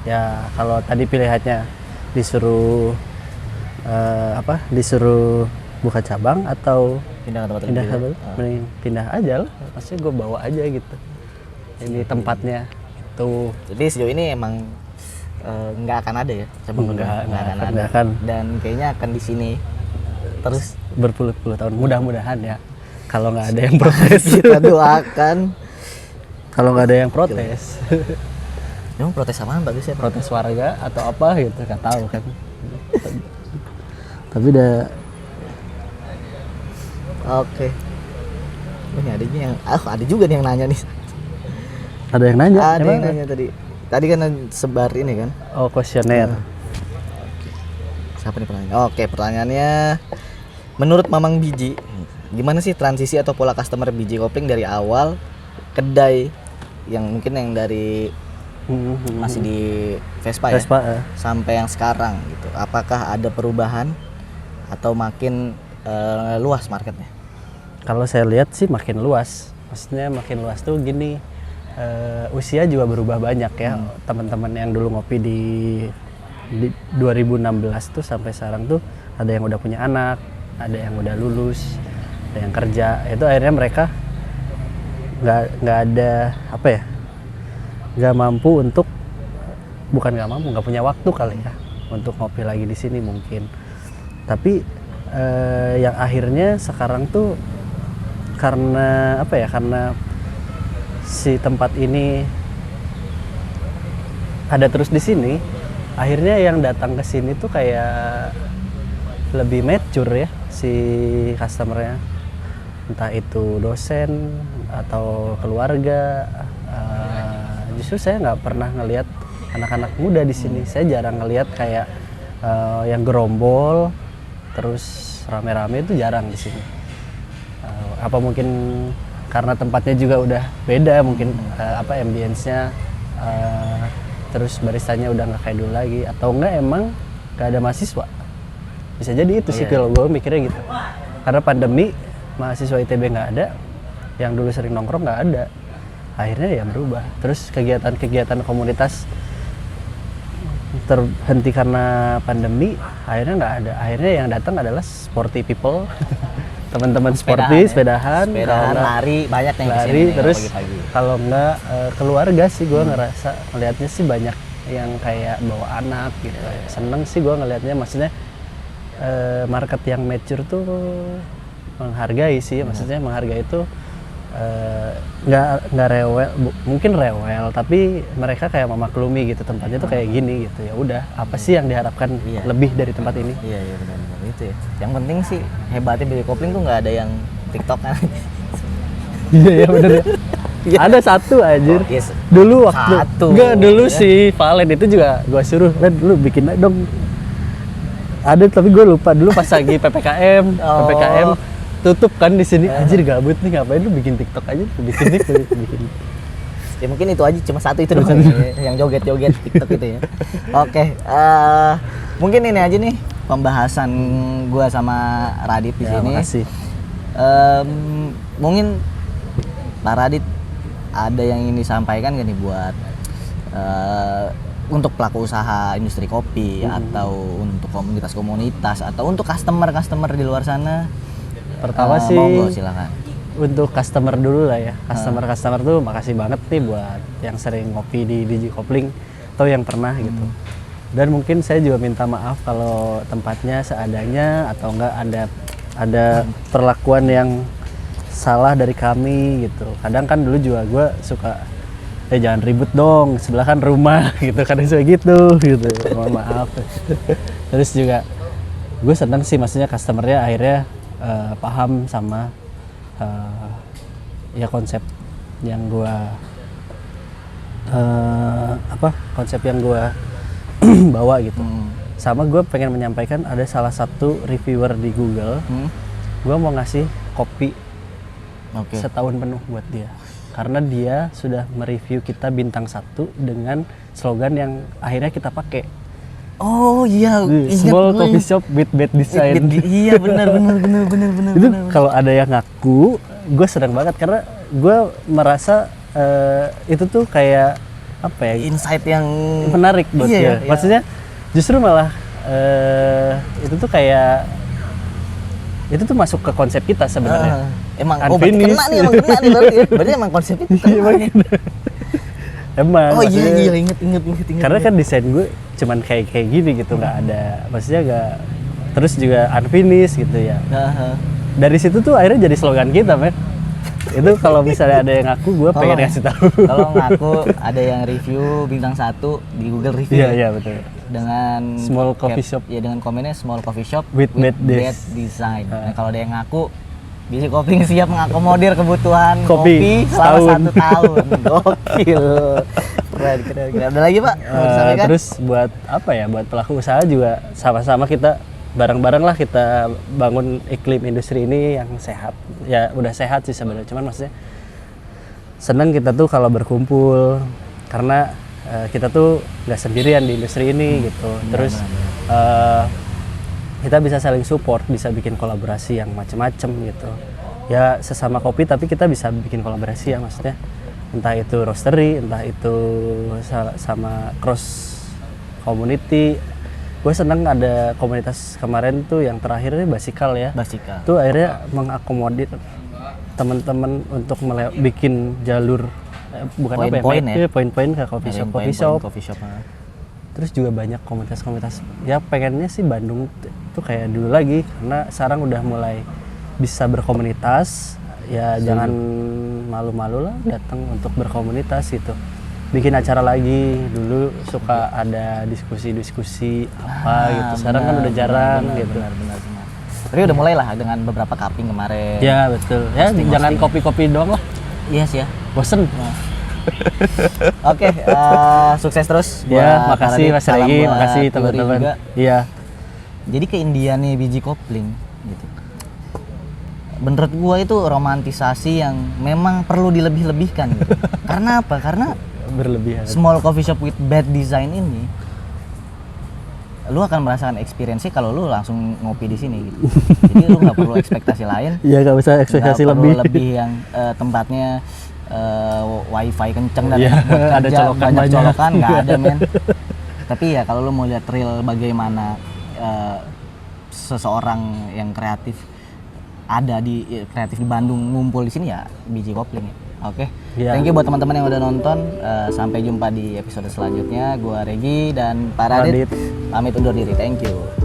Ya kalau tadi pilihannya disuruh disuruh buka cabang atau pindah ke tempat mending pindah aja lah. Maksudnya gue bawa aja gitu. Ini tempatnya itu. Jadi sejauh ini emang nggak akan ada ya cabang kedua. Nggak akan. Dan kayaknya akan di sini terus berpuluh-puluh tahun, mudah-mudahan ya. Kalau nggak ada yang protes, kita doakan. Kalau nggak ada yang protes, emang protes apaan bagus ya? Protes warga atau apa gitu, nggak tahu kan. Tapi udah. Oke. Ini ada juga nih yang nanya nih. Ada yang nanya? Ada yang nanya tadi. Tadi kan sebar ini kan? Oh, kuesioner. Siapa nih pertanyaan? Oke, pertanyaannya, menurut Mamang Biji, gimana sih transisi atau pola customer biji kopling dari awal kedai yang mungkin yang dari masih di Vespa ya, sampai yang sekarang gitu? Apakah ada perubahan atau makin luas marketnya? Kalau saya lihat sih makin luas. Maksudnya makin luas tuh gini, usia juga berubah banyak ya. Teman-teman yang dulu ngopi di 2016 tuh sampai sekarang tuh ada yang udah punya anak, ada yang udah lulus, ada yang kerja. Itu akhirnya mereka nggak ada apa ya, nggak mampu untuk, bukan nggak mampu, nggak punya waktu kali ya untuk ngopi lagi di sini mungkin. Tapi yang akhirnya sekarang tuh karena apa ya, karena si tempat ini ada terus di sini, akhirnya yang datang ke sini tuh kayak lebih mature ya si customernya, entah itu dosen atau keluarga. Justru saya nggak pernah ngelihat anak-anak muda di sini. Saya jarang ngelihat kayak yang gerombol terus rame-rame, itu jarang di sini. Apa mungkin karena tempatnya juga udah beda, mungkin ambience-nya, terus baristanya udah nggak kayak dulu lagi, atau enggak emang nggak ada mahasiswa. Bisa jadi itu sih kalau gue mikirnya gitu. Karena pandemi, mahasiswa ITB nggak ada, yang dulu sering nongkrong nggak ada, akhirnya ya berubah. Terus kegiatan-kegiatan komunitas terhenti karena pandemi, akhirnya nggak ada. Akhirnya yang datang adalah sporty people. Teman-teman sporty, sepedahan, lari, banyak yang lari, kesini terus pagi-pagi. Kalau enggak keluarga sih gue ngerasa ngelihatnya sih banyak yang kayak bawa anak gitu. Seneng sih gue ngelihatnya, maksudnya market yang mature tuh menghargai sih, maksudnya menghargai itu nggak rewel, mungkin rewel, tapi mereka kayak memaklumi gitu, tempatnya tuh kayak gini gitu. Ya udah, apa sih yang diharapkan lebih dari tempat ini? Iya benar-benar itu ya. Yang penting sih hebatnya BJ Kopling tuh nggak ada yang TikTok kan. Iya bener ya. Ada satu anjir. Oh, yes. Dulu waktu enggak dulu ya. si Valen itu juga gua suruh, "Len, lu bikin dong." Ada tapi gue lupa dulu pas lagi PPKM. PPKM tutup kan di sini. Anjir gabut nih, ngapain lu bikin TikTok aja, bikin nih, bikin. Ya mungkin itu aja, cuma satu itu doang ya, yang joget-joget TikTok itu ya. Oke, mungkin ini aja nih pembahasan gua sama Radit di sini. Makasih. Mungkin Pak Radit ada yang ingin disampaikan gak nih buat untuk pelaku usaha industri kopi atau untuk komunitas atau untuk customer di luar sana? Pertama sih monggo silakan. Untuk customer dulu lah ya. Customer tuh makasih banget nih buat yang sering ngopi di BJ Kopling atau yang pernah gitu. Dan mungkin saya juga minta maaf kalau tempatnya seadanya atau enggak ada perlakuan yang salah dari kami gitu. Kadang kan dulu juga gue suka jangan ribut dong, sebelah kan rumah gitu, kadang suka gitu. Mohon maaf. Terus juga gue senang sih, maksudnya customernya akhirnya paham sama ya konsep yang gue konsep yang gue bawa gitu. Sama gue pengen menyampaikan, ada salah satu reviewer di Google, gue mau ngasih kopi setahun penuh buat dia. Karena dia sudah mereview kita bintang 1 dengan slogan yang akhirnya kita pakai. Oh iya, small coffee shop with bad design. Iya benar. Itu kalau ada yang ngaku, gue senang banget karena gue merasa itu tuh kayak apa ya? Insight yang menarik buat dia. Maksudnya justru malah itu tuh kayak itu tuh masuk ke konsep kita sebenarnya. Emang kena nih berarti ya. Berarti emang konsep itu kena. Emang. Oh iya inget. Karena kan desain gue cuman kayak gini gitu, nggak ada, maksudnya nggak, terus juga unfinished gitu ya. Dari situ tuh akhirnya jadi slogan kita, men. Itu kalau misalnya ada yang ngaku, gue pengen kasih tahu. Kalau ngaku ada yang review bintang 1 di Google review. Iya betul. Dengan small coffee shop. Ya dengan komennya small coffee shop with bad design. Nah, kalau ada yang ngaku, BJ Kopling siap mengakomodir kebutuhan kopi selama 1 tahun. Gokil. Keren. Ada lagi Pak? Terus buat apa ya? Buat pelaku usaha juga sama-sama kita bareng-bareng lah kita bangun iklim industri ini yang sehat. Ya udah sehat sih sebenarnya. Cuman maksudnya seneng kita tuh kalau berkumpul karena kita tuh nggak sendirian di industri ini gitu. Terus kita bisa saling support, bisa bikin kolaborasi yang macem-macem gitu. Ya sesama kopi tapi kita bisa bikin kolaborasi ya, maksudnya entah itu roastery, entah itu sama cross community. Gue seneng ada komunitas kemarin tuh yang terakhirnya Basikal ya. Basikal. Tuh akhirnya mengakomodir teman-teman untuk bikin jalur poin-poin ke coffee shop. Terus juga banyak komunitas-komunitas. Ya pengennya sih Bandung tuh kayak dulu lagi, karena sekarang udah mulai bisa berkomunitas. Ya jangan malu-malu lah datang untuk berkomunitas gitu. Bikin acara lagi, dulu suka ada diskusi-diskusi gitu. Sekarang kan udah jarang gitu. Benar. Tapi udah mulai lah dengan beberapa cupping kemarin. Ya betul. Ya jangan kopi-kopi doang lah. Iya sih ya. Bosen. Oke, sukses terus. Ya, makasih Mas Regi, makasih teman-teman. Iya. Jadi keindiannya BJ Kopling gitu. Menurut gua itu romantisasi yang memang perlu dilebih-lebihkan gitu. Karena apa? Karena berlebihan. Small coffee shop with bad design ini, lu akan merasakan experience-nya kalau lu langsung ngopi di sini gitu. Jadi lu nggak perlu ekspektasi lain. Iya, nggak usah ekspektasi lebih yang tempatnya wifi kenceng dan ada colokan nggak ada men. Tapi ya kalau lu mau lihat real bagaimana seseorang yang kreatif di Bandung ngumpul di sini ya BJ Kopling ya. Oke. Thank you buat teman-teman yang udah nonton. Sampai jumpa di episode selanjutnya. Gua Regi dan Pak Radit pamit undur diri. Thank you.